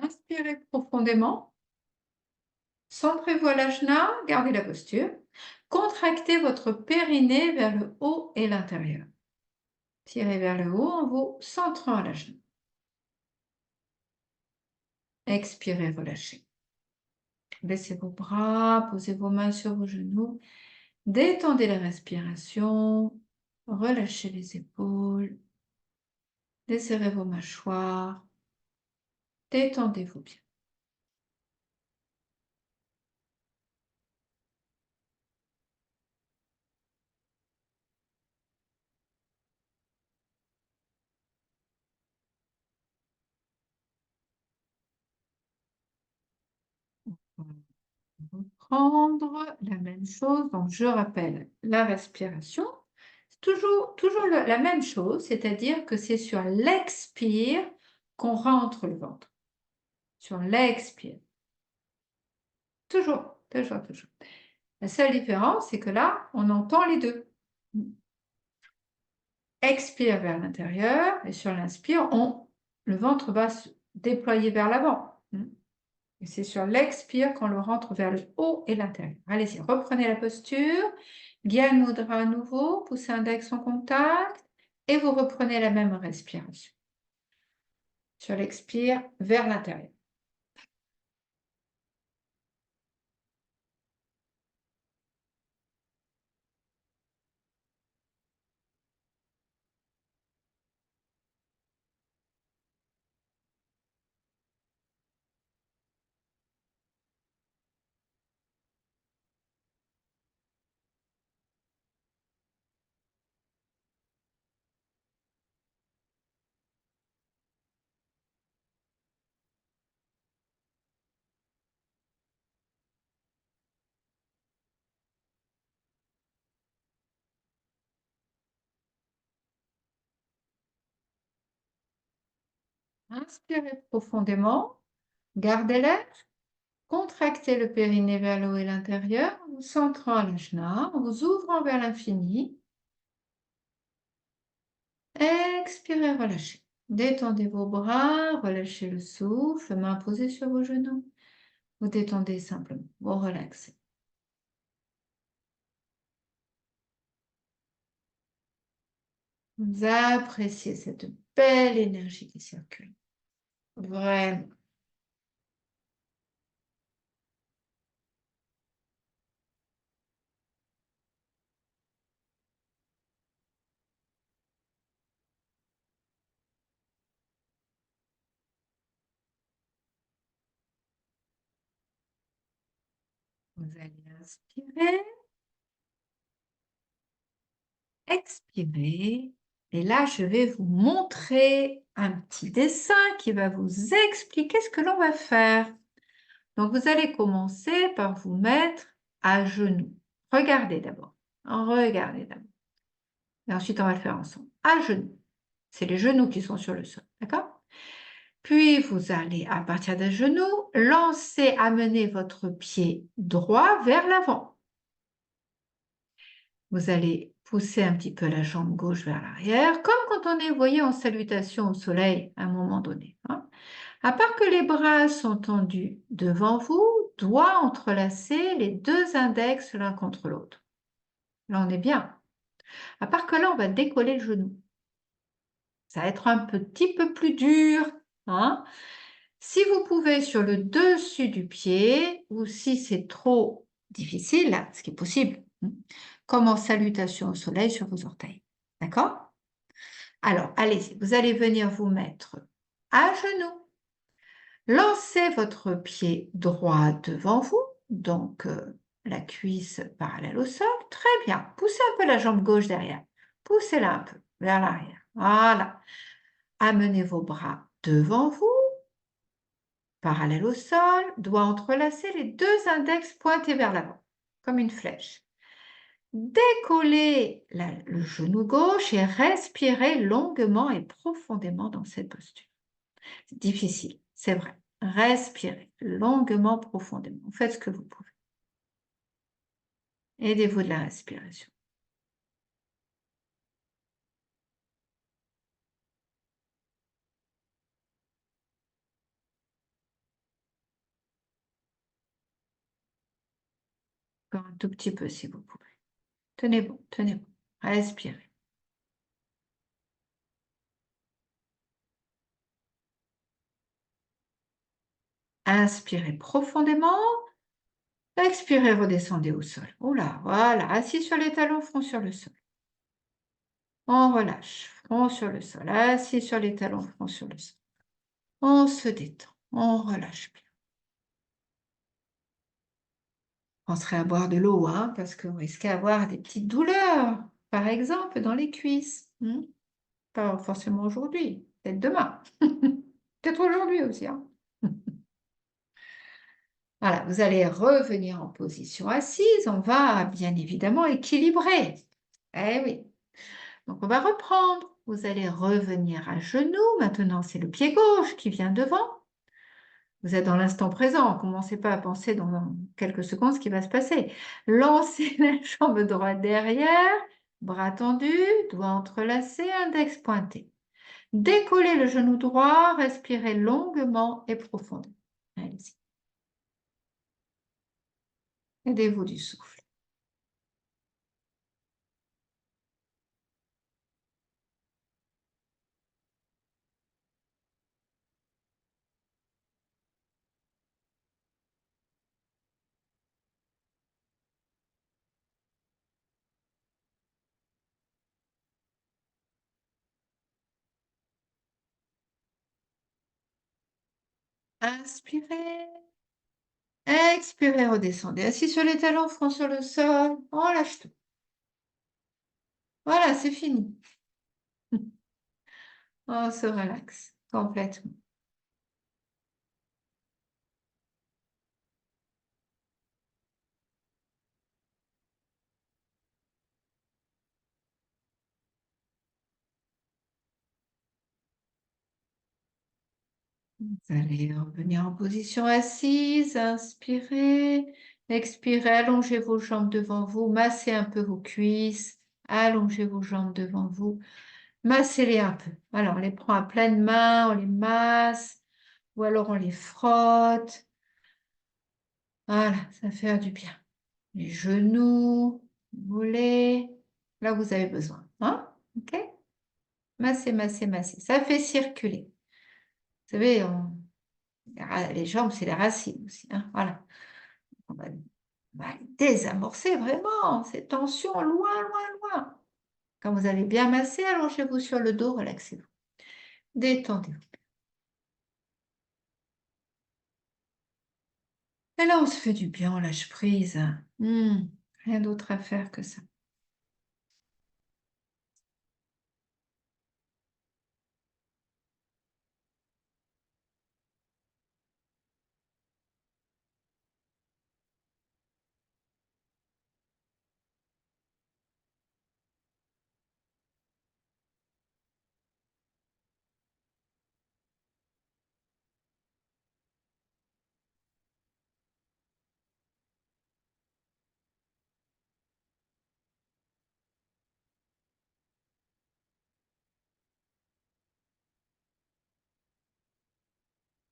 Inspirez profondément. Centrez-vous à l'ajna, gardez la posture. Contractez votre périnée vers le haut et l'intérieur. Tirez vers le haut en vous centrant à l'ajna. Expirez, relâchez. Baissez vos bras, posez vos mains sur vos genoux. Détendez la respiration. Relâchez les épaules. Desserrez vos mâchoires. Détendez-vous bien. Reprendre la même chose. Donc, je rappelle la respiration. C'est toujours la même chose, c'est-à-dire que c'est sur l'expire qu'on rentre le ventre. Sur l'expire. Toujours, toujours, toujours. La seule différence, c'est que là, on entend les deux. Expire vers l'intérieur et sur l'inspire, le ventre va se déployer vers l'avant. Et c'est sur l'expire qu'on le rentre vers le haut et l'intérieur. Allez-y, reprenez la posture. Gyan Mudra à nouveau, poussez index en contact et vous reprenez la même respiration. Sur l'expire, vers l'intérieur. Inspirez profondément, gardez l'air, contractez le périnée vers le haut et l'intérieur, en vous centrant à l'ajna, en vous ouvrant vers l'infini. Expirez, relâchez. Détendez vos bras, relâchez le souffle, main posée sur vos genoux. Vous détendez simplement, vous relaxez. Vous appréciez cette belle énergie qui circule. Vraiment. Vous allez inspirer, expirer. Et là, je vais vous montrer un petit dessin qui va vous expliquer ce que l'on va faire. Donc, vous allez commencer par vous mettre à genoux. Regardez d'abord. Regardez d'abord. Et ensuite, on va le faire ensemble. À genoux. C'est les genoux qui sont sur le sol. D'accord? Puis, vous allez, à partir des genoux, amener votre pied droit vers l'avant. Vous allez pousser un petit peu la jambe gauche vers l'arrière, comme quand on est, vous voyez, en salutation au soleil à un moment donné. À part que les bras sont tendus devant vous, doigts entrelacés, les deux index l'un contre l'autre. Là, on est bien. À part que là, on va décoller le genou. Ça va être un petit peu plus dur. Si vous pouvez sur le dessus du pied, ou si c'est trop difficile, ce qui est possible, comme en salutation au soleil sur vos orteils. D'accord? Alors, allez-y, vous allez venir vous mettre à genoux. Lancez votre pied droit devant vous, donc la cuisse parallèle au sol. Très bien. Poussez un peu la jambe gauche derrière. Poussez-la un peu vers l'arrière. Voilà. Amenez vos bras devant vous, parallèle au sol, doigts entrelacés, les deux index pointés vers l'avant, comme une flèche. Décollez le genou gauche et respirez longuement et profondément dans cette posture. C'est difficile, c'est vrai. Respirez longuement, profondément. Faites ce que vous pouvez. Aidez-vous de la respiration. Encore un tout petit peu si vous pouvez. Tenez bon, tenez bon. Respirez. Inspirez profondément. Expirez, redescendez au sol. Oula, voilà. Assis sur les talons, front sur le sol. On relâche. Front sur le sol. Assis sur les talons, front sur le sol. On se détend. On relâche bien. Penserez à boire de l'eau, hein, parce que vous risquez d'avoir des petites douleurs, par exemple dans les cuisses. Pas forcément aujourd'hui, peut-être demain. Peut-être aujourd'hui aussi, hein. Voilà, vous allez revenir en position assise. On va bien évidemment équilibrer. Eh oui. Donc, on va reprendre. Vous allez revenir à genoux. Maintenant, c'est le pied gauche qui vient devant. Vous êtes dans l'instant présent. Commencez pas à penser dans quelques secondes ce qui va se passer. Lancez la jambe droite derrière, bras tendus, doigts entrelacés, index pointé. Décollez le genou droit, respirez longuement et profondément. Allez-y. Aidez-vous du souffle. Inspirez. Expirez, redescendez. Assis sur les talons, front sur le sol. On lâche tout. Voilà, c'est fini. On se relaxe complètement. Vous allez revenir en position assise. Inspirez. Expirez. Allongez vos jambes devant vous. Massez un peu vos cuisses. Allongez vos jambes devant vous. Massez-les un peu. Alors, on les prend à pleine main, on les masse, ou alors on les frotte. Voilà, ça fait du bien. Les genoux, mollets, là où vous avez besoin. Hein? OK? Massez, massez, massez. Ça fait circuler. Vous savez, les jambes, c'est les racines aussi. Hein? Voilà. On va désamorcer vraiment ces tensions loin, loin, loin. Quand vous allez bien masser, allongez-vous sur le dos, relaxez-vous. Détendez-vous. Et là, on se fait du bien, on lâche prise. Rien d'autre à faire que ça.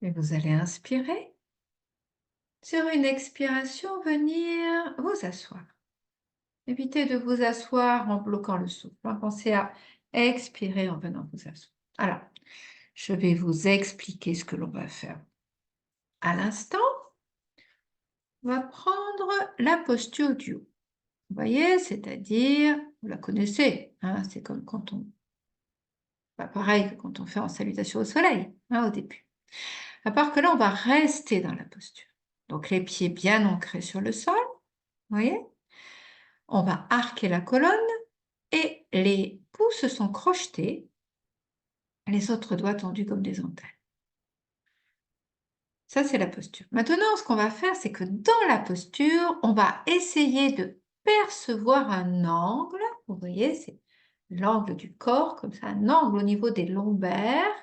Et vous allez inspirer. Sur une expiration, venir vous asseoir. Évitez de vous asseoir en bloquant le souffle. Pensez à expirer en venant vous asseoir. Alors, je vais vous expliquer ce que l'on va faire. À l'instant, on va prendre la posture du haut. Vous voyez, c'est-à-dire, vous la connaissez, hein, c'est comme quand on... Pas pareil que quand on fait en salutation au soleil, hein, au début. À part que là, on va rester dans la posture. Donc, les pieds bien ancrés sur le sol, vous voyez. On va arquer la colonne et les pouces sont crochetés, les autres doigts tendus comme des antennes. Ça, c'est la posture. Maintenant, ce qu'on va faire, c'est que dans la posture, on va essayer de percevoir un angle. Vous voyez, c'est l'angle du corps, comme ça, un angle au niveau des lombaires.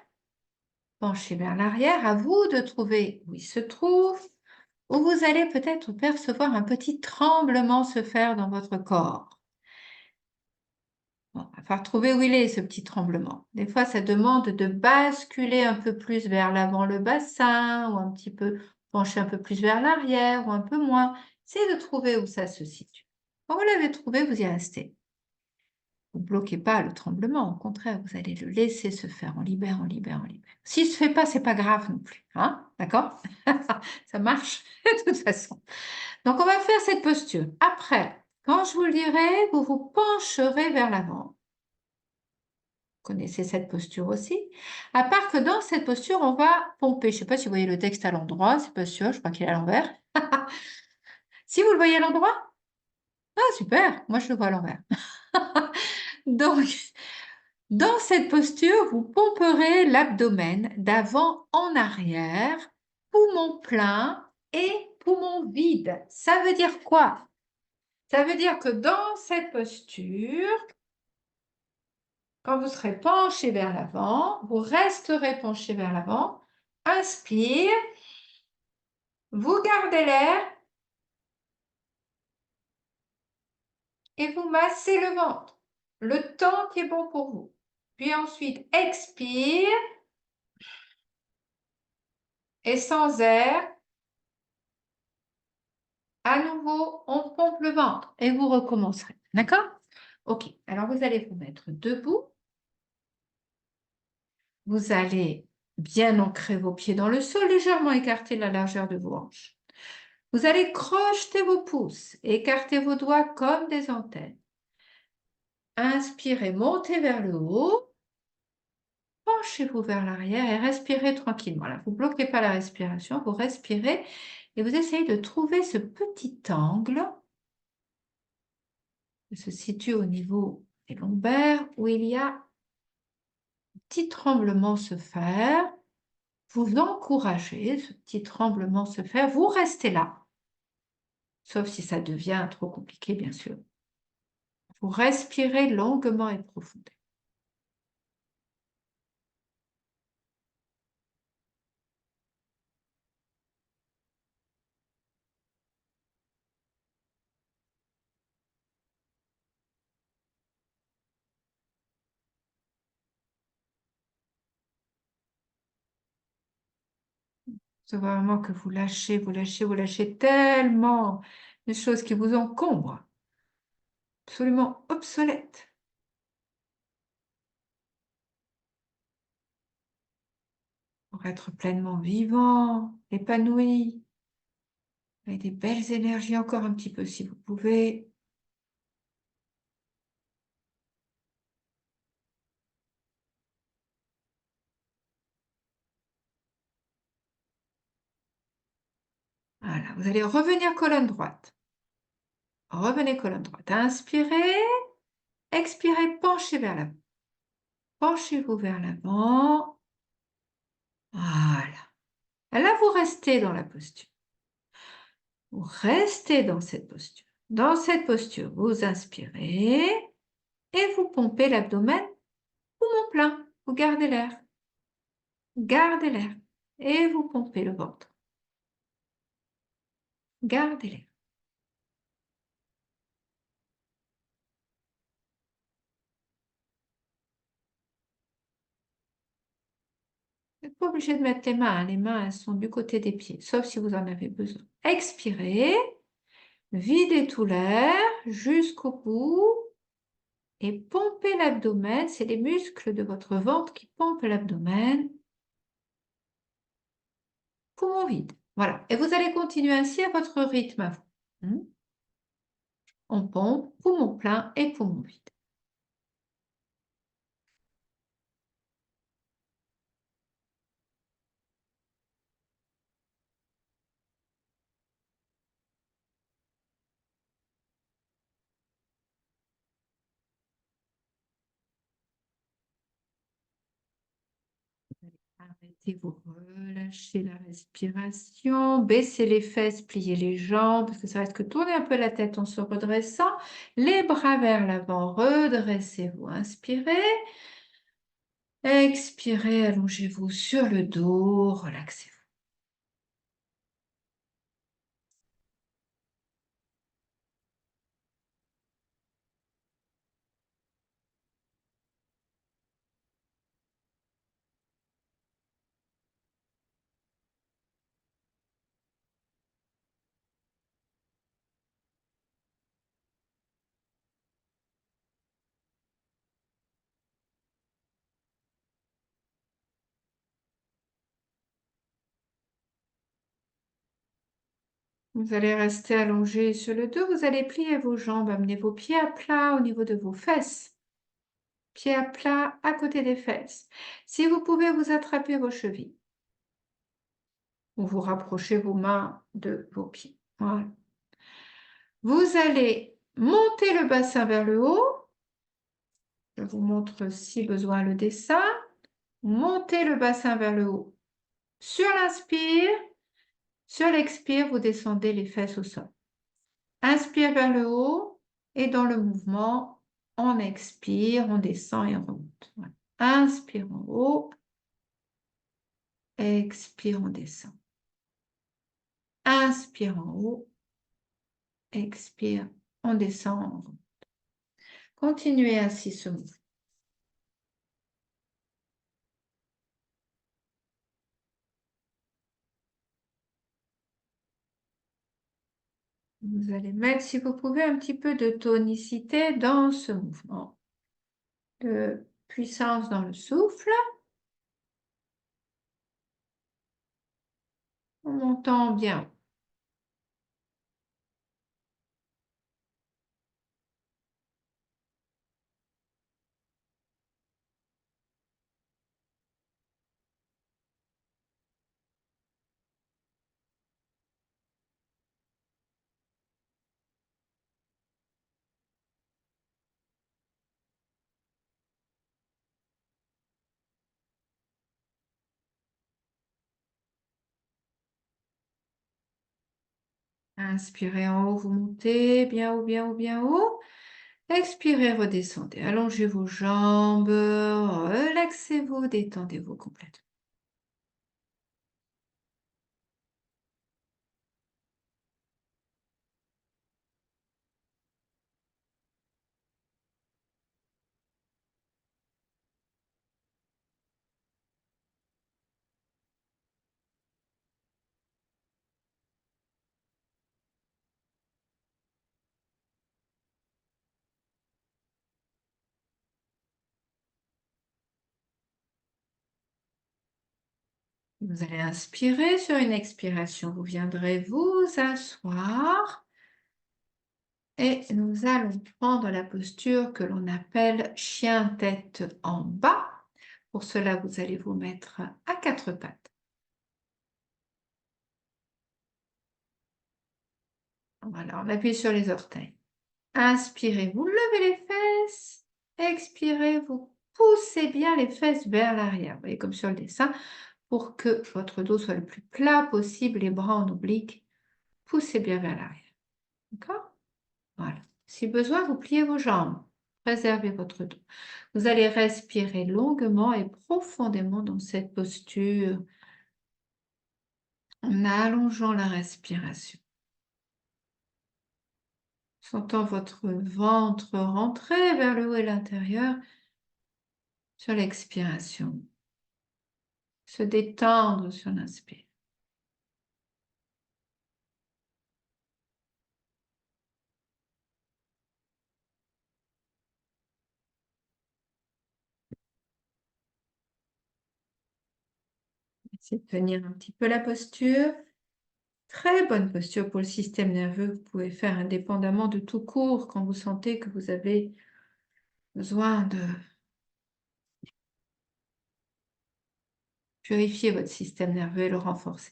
Penchez vers l'arrière. À vous de trouver où il se trouve, où vous allez peut-être percevoir un petit tremblement se faire dans votre corps. Bon, il va falloir trouver où il est, ce petit tremblement. Des fois, ça demande de basculer un peu plus vers l'avant le bassin, ou un petit peu pencher un peu plus vers l'arrière, ou un peu moins. Essayez de trouver où ça se situe. Quand vous l'avez trouvé, vous y restez. Vous ne bloquez pas le tremblement, au contraire, vous allez le laisser se faire. On libère, on libère, on libère. S'il ne se fait pas, c'est pas grave non plus. Hein? D'accord? Ça marche de toute façon. Donc, on va faire cette posture. Après, quand je vous le dirai, vous vous pencherez vers l'avant. Vous connaissez cette posture aussi. À part que dans cette posture, on va pomper. Je ne sais pas si vous voyez le texte à l'endroit, c'est pas sûr, je crois qu'il est à l'envers. Si vous le voyez à l'endroit? Ah, super, moi je le vois à l'envers. Donc, dans cette posture, vous pomperez l'abdomen d'avant en arrière, poumon plein et poumon vide. Ça veut dire quoi? Ça veut dire que dans cette posture, quand vous serez penché vers l'avant, vous resterez penché vers l'avant. Inspire, vous gardez l'air et vous massez le ventre. Le temps qui est bon pour vous. Puis ensuite, expire et sans air, à nouveau, on pompe le ventre et vous recommencerez. D'accord? Ok, alors vous allez vous mettre debout. Vous allez bien ancrer vos pieds dans le sol, légèrement écarter la largeur de vos hanches. Vous allez crocheter vos pouces, écarter vos doigts comme des antennes. Inspirez, montez vers le haut. Penchez-vous vers l'arrière et respirez tranquillement. Là, vous ne bloquez pas la respiration, vous respirez et vous essayez de trouver ce petit angle qui se situe au niveau des lombaires où il y a un petit tremblement se faire. Vous encouragez ce petit tremblement se faire. Vous restez là, sauf si ça devient trop compliqué, bien sûr. Vous respirez longuement et profondément. C'est vraiment que vous lâchez, vous lâchez, vous lâchez tellement de choses qui vous encombrent, absolument obsolètes. Pour être pleinement vivant, épanoui, avec des belles énergies encore un petit peu si vous pouvez. Voilà, vous allez revenir colonne droite. Revenez colonne droite. Inspirez, expirez, penchez vers l'avant. Penchez-vous vers l'avant. Voilà. Là, vous restez dans la posture. Vous restez dans cette posture. Dans cette posture, vous inspirez et vous pompez l'abdomen, poumon plein. Vous gardez l'air. Gardez l'air. Et vous pompez le ventre. Gardez l'air. Vous n'êtes pas obligé de mettre les mains. Hein. Les mains, elles sont du côté des pieds, sauf si vous en avez besoin. Expirez. Videz tout l'air jusqu'au bout. Et pompez l'abdomen. C'est les muscles de votre ventre qui pompent l'abdomen. Poumon vide. Voilà. Et vous allez continuer ainsi à votre rythme à vous. On pompe, poumon plein et poumon vide. Arrêtez, vous relâchez la respiration, baissez les fesses, pliez les jambes, parce que ça reste que tourner un peu la tête en se redressant. Les bras vers l'avant, redressez-vous, inspirez. Expirez, allongez-vous sur le dos, relaxez-vous. Vous allez rester allongé sur le dos. Vous allez plier vos jambes, amener vos pieds à plat au niveau de vos fesses. Pieds à plat à côté des fesses. Si vous pouvez, vous attrapez vos chevilles ou vous rapprochez vos mains de vos pieds. Voilà. Vous allez monter le bassin vers le haut. Je vous montre si besoin le dessin. Montez le bassin vers le haut. Sur l'inspire, sur l'expire, vous descendez les fesses au sol. Inspire vers le haut et dans le mouvement, on expire, on descend et on remonte. Voilà. Inspire en haut, expire, on descend. Inspire en haut, expire, on descend, on remonte. Continuez ainsi ce mouvement. Vous allez mettre, si vous pouvez, un petit peu de tonicité dans ce mouvement. De puissance dans le souffle. En montant bien. Inspirez en haut, vous montez bien haut, bien haut, bien haut. Expirez, redescendez. Allongez vos jambes, relaxez-vous, détendez-vous complètement. Vous allez inspirer sur une expiration. Vous viendrez vous asseoir et nous allons prendre la posture que l'on appelle chien tête en bas. Pour cela, vous allez vous mettre à quatre pattes. Voilà, on appuie sur les orteils. Inspirez, vous levez les fesses. Expirez, vous poussez bien les fesses vers l'arrière. Vous voyez, comme sur le dessin, pour que votre dos soit le plus plat possible, les bras en oblique. Poussez bien vers l'arrière. D'accord? Voilà. Si besoin, vous pliez vos jambes. Préservez votre dos. Vous allez respirer longuement et profondément dans cette posture en allongeant la respiration. Sentant votre ventre rentrer vers le haut et l'intérieur sur l'expiration. Se détendre sur l'inspire. Essayez de tenir un petit peu la posture. Très bonne posture pour le système nerveux. Vous pouvez faire indépendamment de tout cours quand vous sentez que vous avez besoin de purifier votre système nerveux et le renforcer.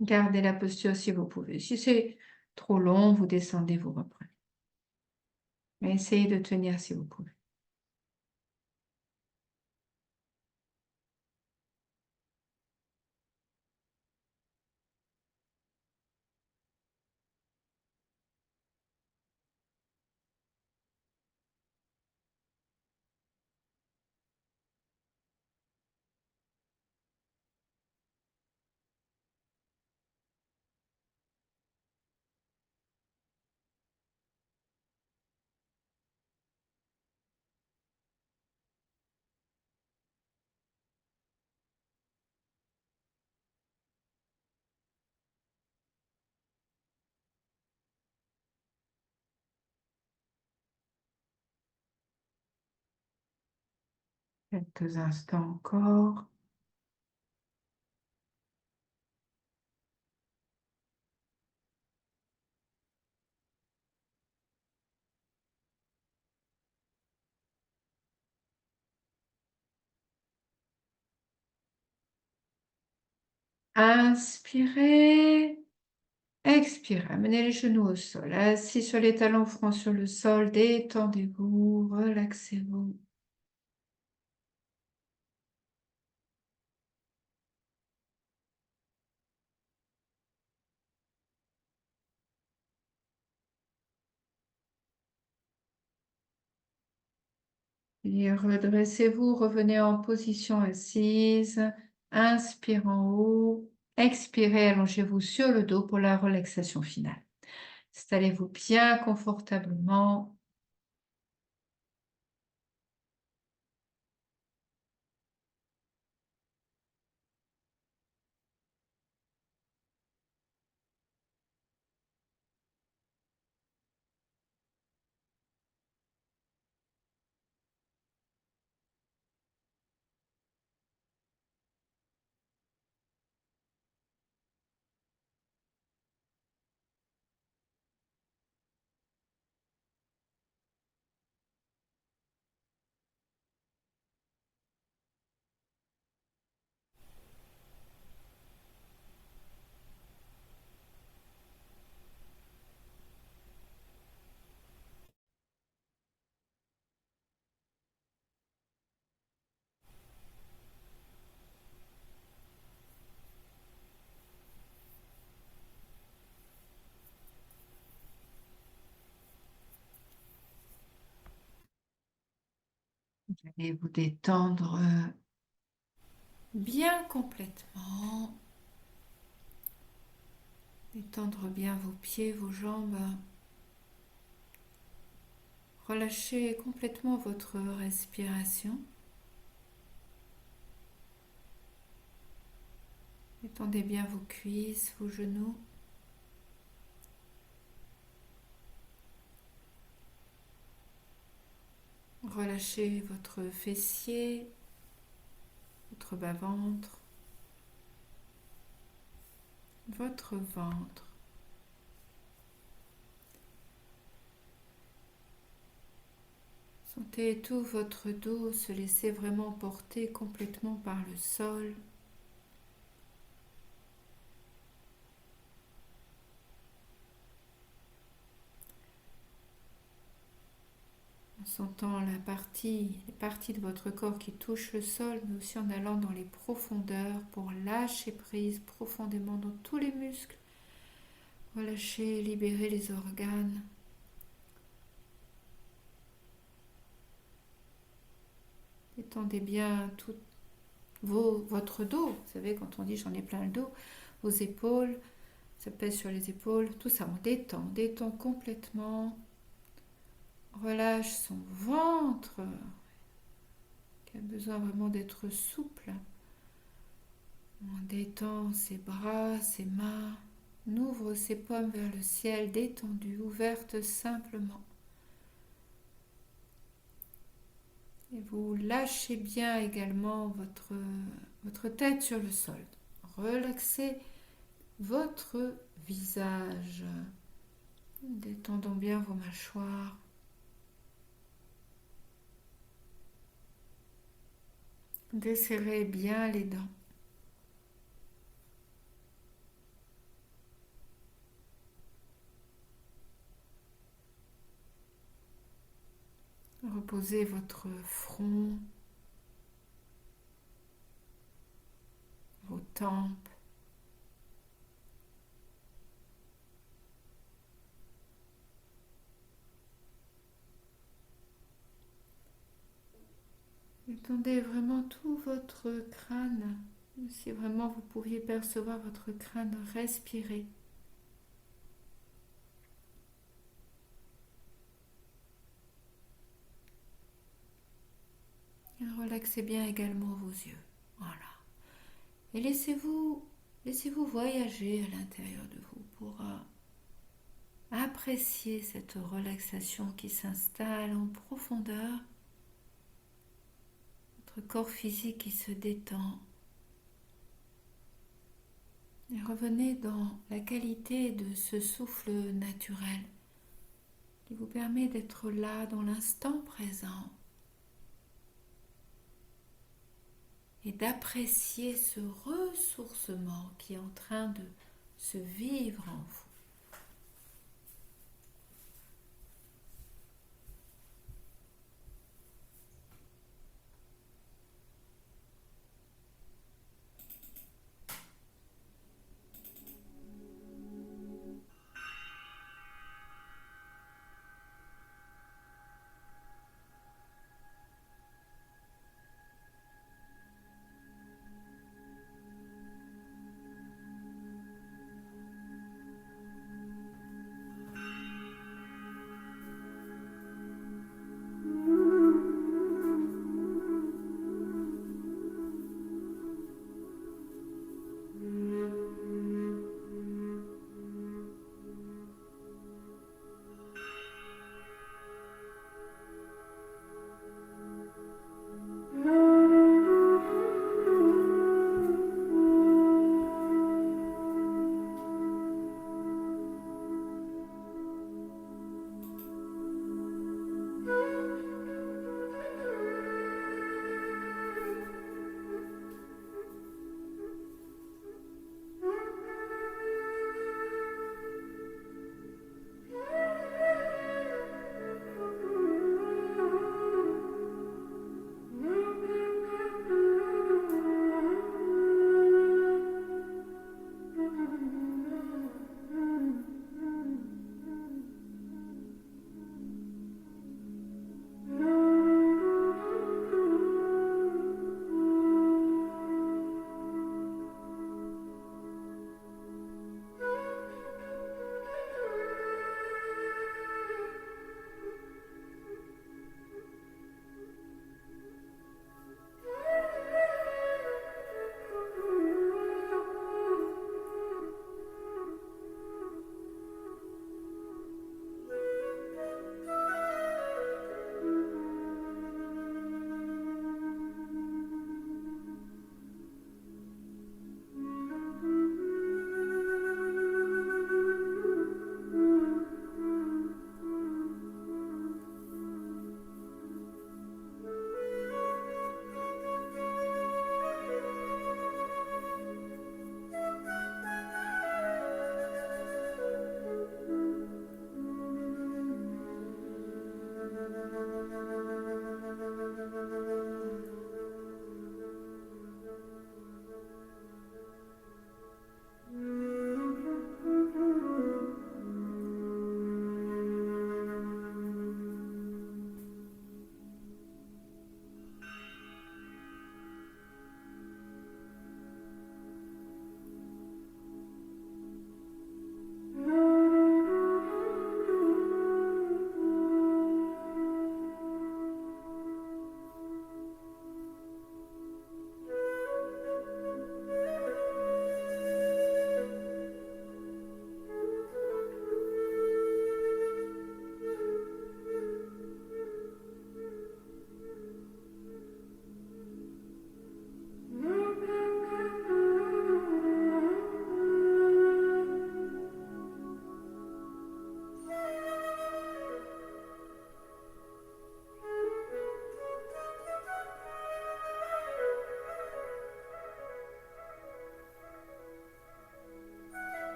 Gardez la posture si vous pouvez. Si c'est trop long, vous descendez, vous reprenez. Mais essayez de tenir si vous pouvez. Quelques instants encore. Inspirez. Expirez. Amenez les genoux au sol. Assis sur les talons, front sur le sol. Détendez-vous. Relaxez-vous. Et redressez-vous. Revenez en position assise. Inspire en haut. Expirez. Allongez-vous sur le dos pour la relaxation finale. Installez-vous bien confortablement. Vous allez vous détendre bien complètement. Détendre bien vos pieds, vos jambes. Relâchez complètement votre respiration. Détendez bien vos cuisses, vos genoux. Relâchez votre fessier, votre bas-ventre, votre ventre. Sentez tout votre dos se laisser vraiment porter complètement par le sol. En sentant les parties de votre corps qui touchent le sol, mais aussi en allant dans les profondeurs pour lâcher prise profondément dans tous les muscles. Relâchez, libérez les organes. Détendez bien tout votre dos. Vous savez, quand on dit j'en ai plein le dos, vos épaules, ça pèse sur les épaules, tout ça, on détend complètement. Relâche son ventre, qui a besoin vraiment d'être souple. On détend ses bras, ses mains. On ouvre ses paumes vers le ciel, détendues, ouvertes simplement. Et vous lâchez bien également votre tête sur le sol. Relaxez votre visage. Détendons bien vos mâchoires. Desserrez bien les dents. Reposez votre front, vos tempes. Détendez vraiment tout votre crâne. Si vraiment vous pouviez percevoir votre crâne respirer. Et relaxez bien également vos yeux. Voilà. Et laissez-vous voyager à l'intérieur de vous pour apprécier cette relaxation qui s'installe en profondeur. Votre corps physique qui se détend. Et revenez dans la qualité de ce souffle naturel qui vous permet d'être là dans l'instant présent et d'apprécier ce ressourcement qui est en train de se vivre en vous.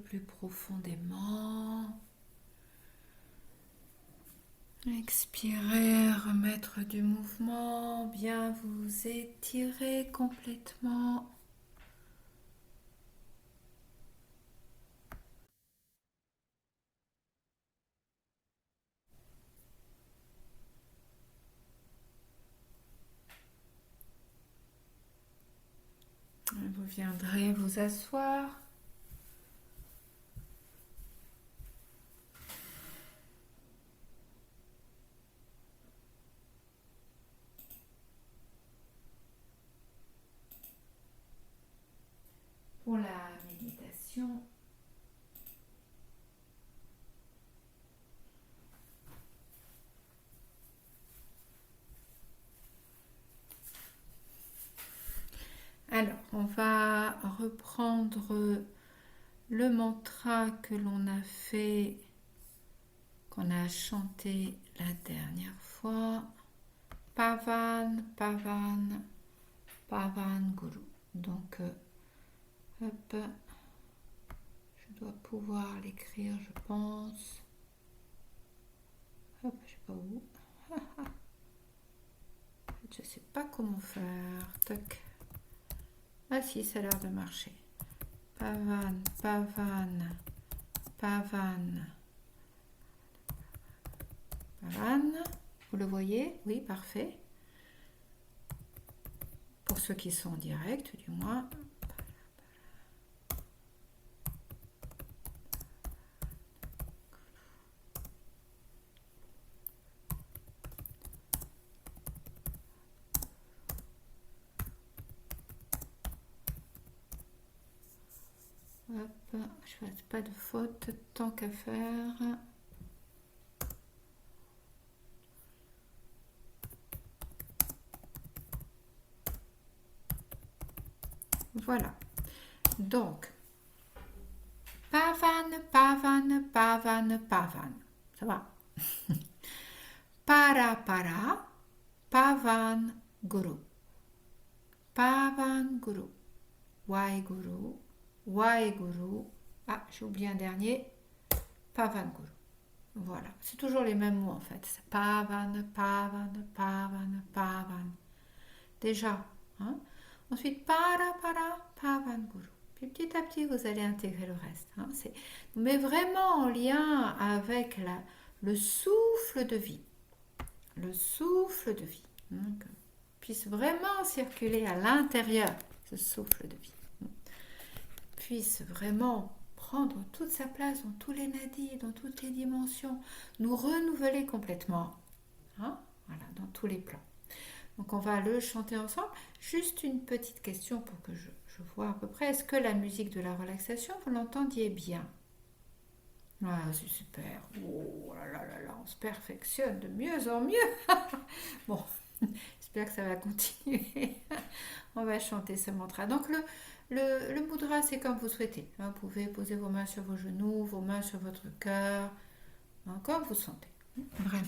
plus profondément. Expirez, remettre du mouvement, bien vous étirer complètement. Vous viendrez vous asseoir. Pour la méditation. Alors, on va reprendre le mantra que l'on a fait, qu'on a chanté la dernière fois. Pavan, Pavan, Pavan Guru. Donc, hop, je dois pouvoir l'écrire, je pense. Hop, je sais pas où. Je sais pas comment faire. Tac. Ah si, ça a l'air de marcher. Pavan, Pavan, Pavan, Pavan. Vous le voyez? Oui, parfait. Pour ceux qui sont en direct, du moins. Hop, je ne fasse pas de faute tant qu'à faire. Voilà. Donc, Pavan, Pavan, Pavan, Pavan. Ça va. Para, para, Pavan, Guru. Pavan, Guru. Waheguru, Waheguru. Ah, j'ai oublié un dernier. Pavan, Guru. Voilà. C'est toujours les mêmes mots en fait. Pavan, Pavan, Pavan, Pavan. Déjà. Hein? Ensuite, para, Pavan, Guru. Puis petit à petit, vous allez intégrer le reste. Hein? Mais vraiment en lien avec le souffle de vie. Le souffle de vie. Donc, puisse vraiment circuler à l'intérieur, ce souffle de vie. Puisse vraiment prendre toute sa place dans tous les nadis, dans toutes les dimensions, nous renouveler complètement. Hein? Voilà, dans tous les plans. Donc on va le chanter ensemble. Juste une petite question pour que je vois à peu près. Est-ce que la musique de la relaxation, vous l'entendiez bien? Ah, c'est super. Oh là là là là, on se perfectionne de mieux en mieux. Bon, j'espère que ça va continuer. On va chanter ce mantra. Donc le mudra, c'est comme vous souhaitez. Vous pouvez poser vos mains sur vos genoux, vos mains sur votre cœur, comme vous sentez. Vraiment.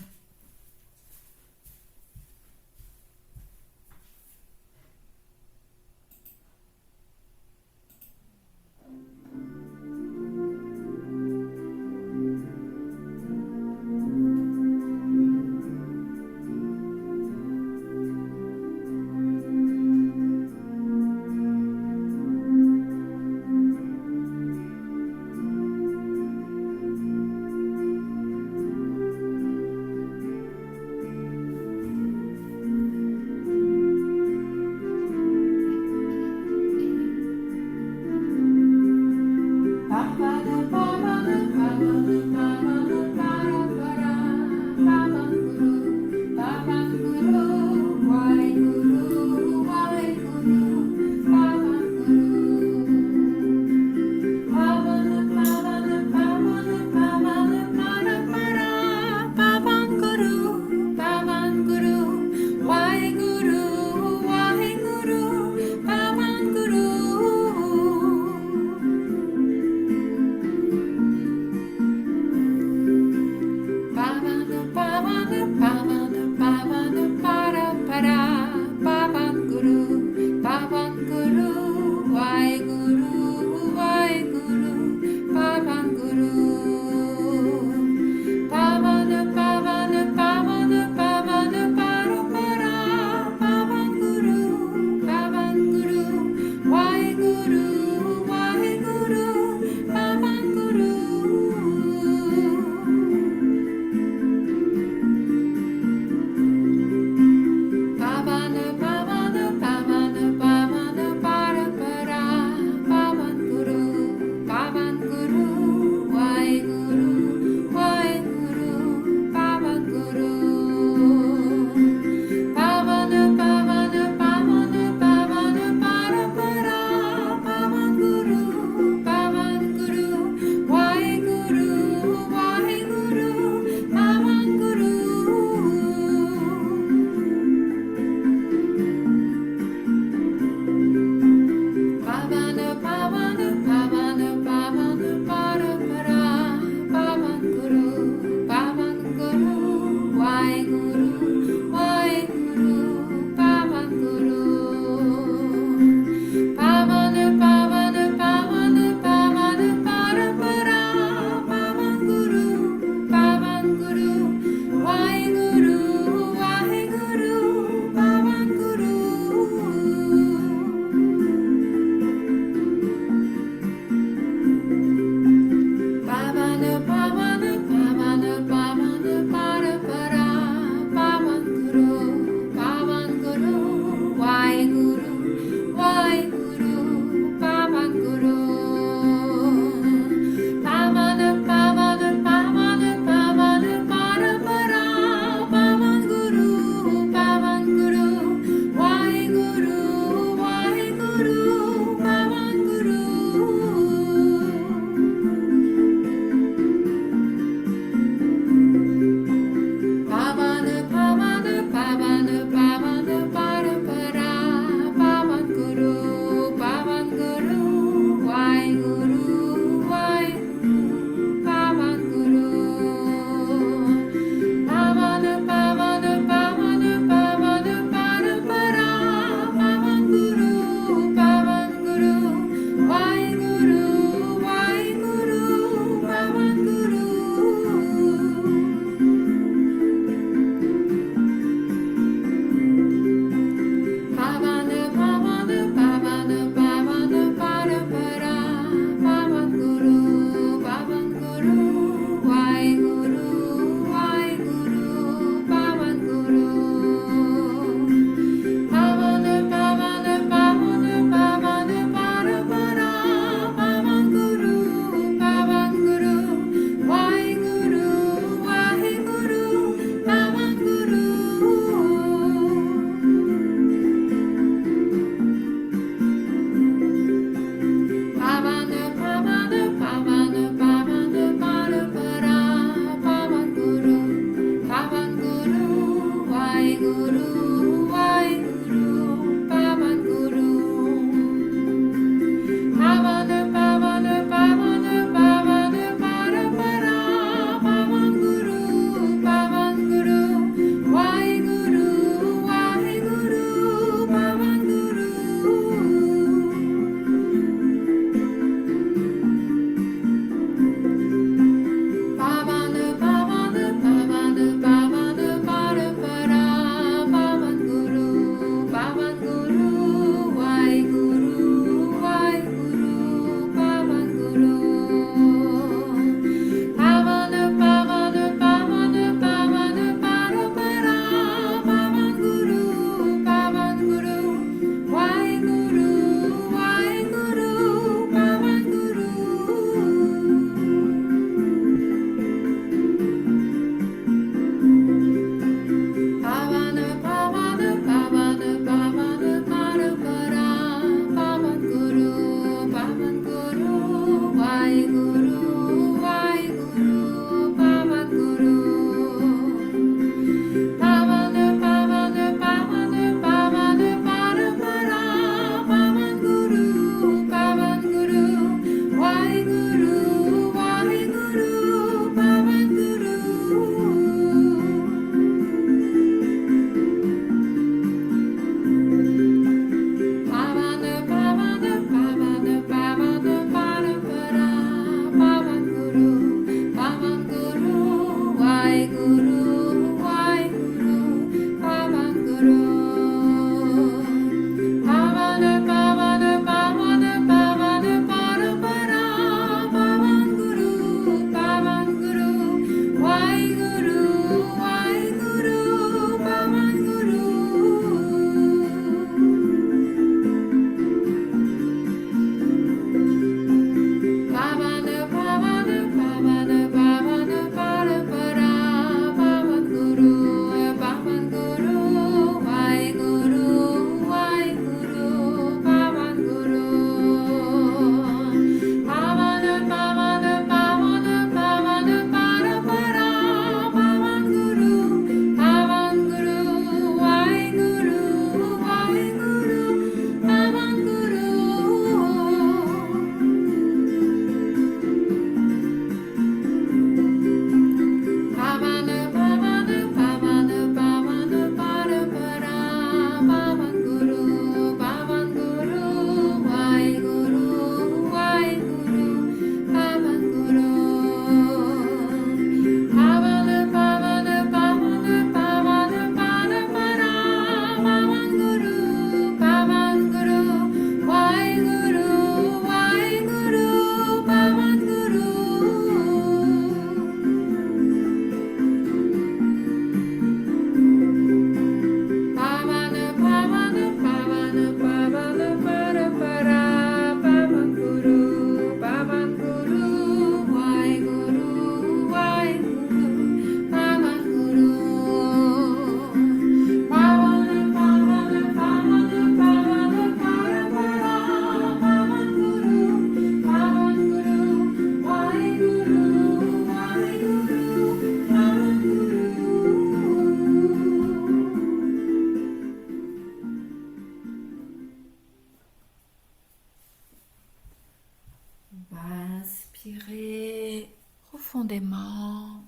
Inspirez profondément.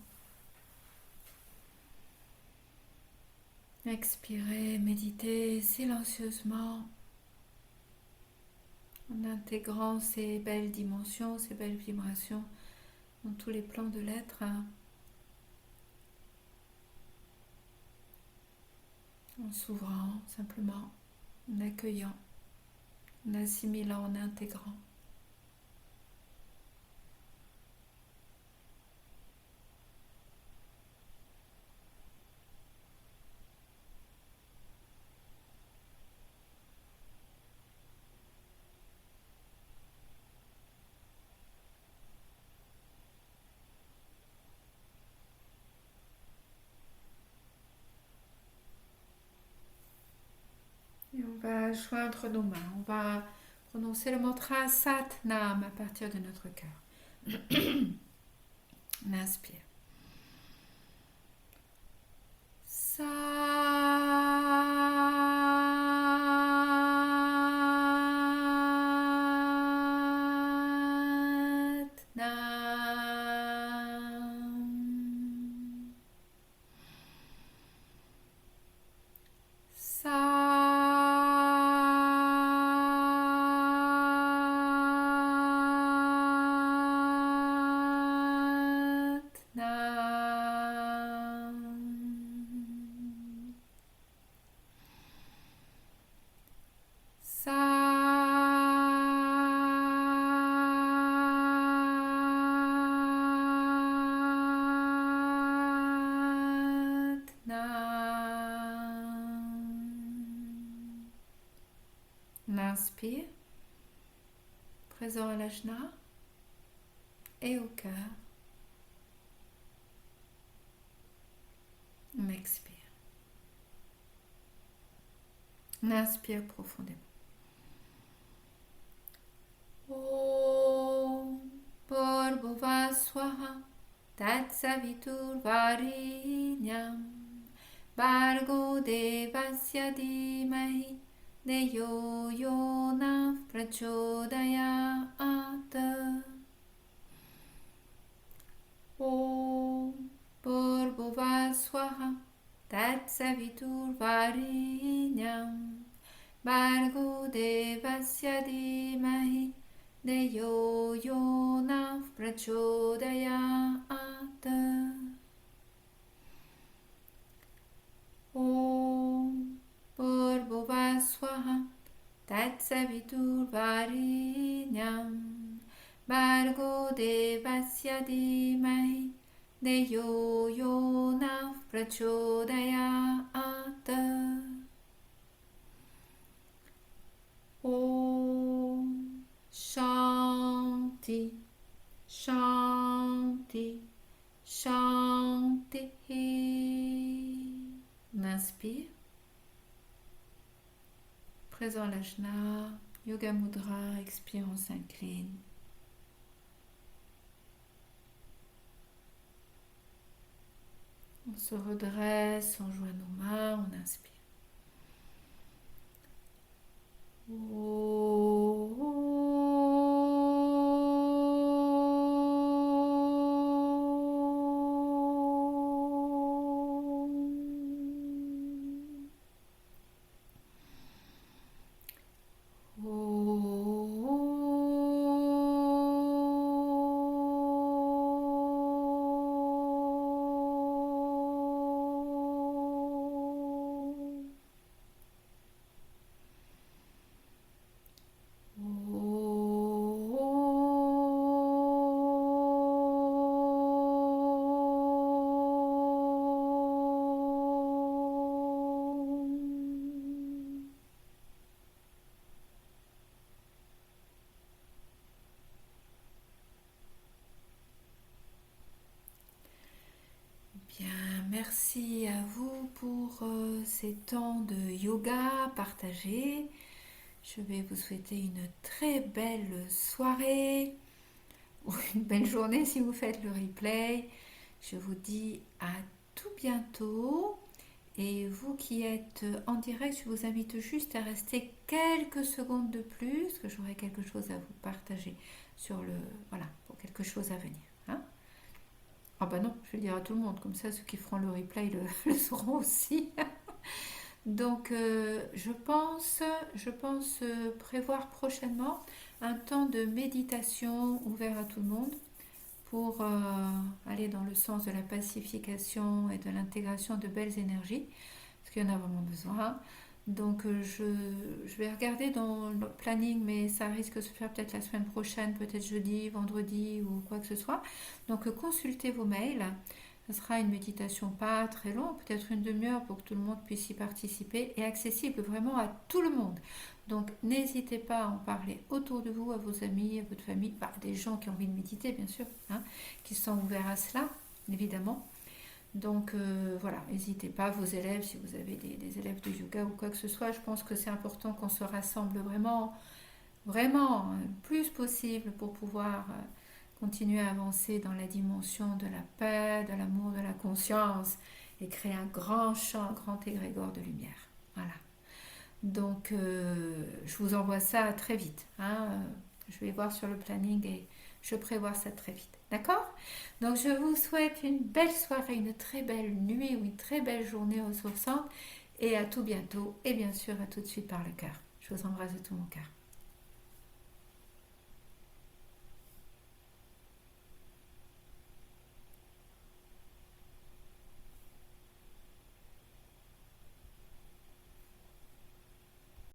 Expirez, méditez silencieusement en intégrant ces belles dimensions, ces belles vibrations dans tous les plans de l'être, en s'ouvrant simplement, en accueillant, en assimilant, en intégrant. Et on va joindre nos mains, on va prononcer le mantra Sat Nam à partir de notre cœur. On inspire. Sat Nam. Sat Nam. Sat Nam. On inspire, présent à l'ajna et au cœur. On expire. On inspire profondément. Om Bhurvuvah Swaha Tatsavitur Varenyam Bhargo Devasya Dhimahi Deyo Yona Prachodayat. Om Bhurvuvah Swaha Tatsavitur Varenyam Bhargo Devasya Dhimahi Deyo Yona Prachodayat. Om Bhurvuvah Swaha Tatsavitur Varenyam Bhargo Devasya Dhimahi Deyo Yona Prachodayat. Om Shanti Shanti Shanti. On inspire, présent l'ajna, yoga mudra, expire, on s'incline. On se redresse, on joint nos mains, on inspire. Bien, merci à vous pour ces temps de yoga partagés. Je vais vous souhaiter une très belle soirée ou une belle journée si vous faites le replay. Je vous dis à tout bientôt. Et vous qui êtes en direct, je vous invite juste à rester quelques secondes de plus, que j'aurai quelque chose à vous partager sur le, voilà, pour quelque chose à venir. Ah bah non, je vais le dire à tout le monde, comme ça ceux qui feront le replay le sauront aussi. Donc je pense prévoir prochainement un temps de méditation ouvert à tout le monde pour aller dans le sens de la pacification et de l'intégration de belles énergies, parce qu'il y en a vraiment besoin. Donc je vais regarder dans le planning, mais ça risque de se faire peut-être la semaine prochaine, peut-être jeudi, vendredi ou quoi que ce soit. Donc consultez vos mails. Ce sera une méditation pas très longue, peut-être une demi-heure pour que tout le monde puisse y participer et accessible vraiment à tout le monde. Donc n'hésitez pas à en parler autour de vous, à vos amis, à votre famille, bah, des gens qui ont envie de méditer bien sûr, hein, qui sont ouverts à cela, évidemment. Donc voilà, n'hésitez pas, vos élèves, si vous avez des élèves de yoga ou quoi que ce soit, je pense que c'est important qu'on se rassemble vraiment, vraiment, le plus possible pour pouvoir continuer à avancer dans la dimension de la paix, de l'amour, de la conscience et créer un grand champ, un grand égrégore de lumière. Voilà. Donc je vous envoie ça très vite, hein. Je vais voir sur le planning et je prévois ça très vite. D'accord? Donc je vous souhaite une belle soirée, une très belle nuit ou une très belle journée ressourçante et à tout bientôt et bien sûr à tout de suite par le cœur. Je vous embrasse de tout mon cœur.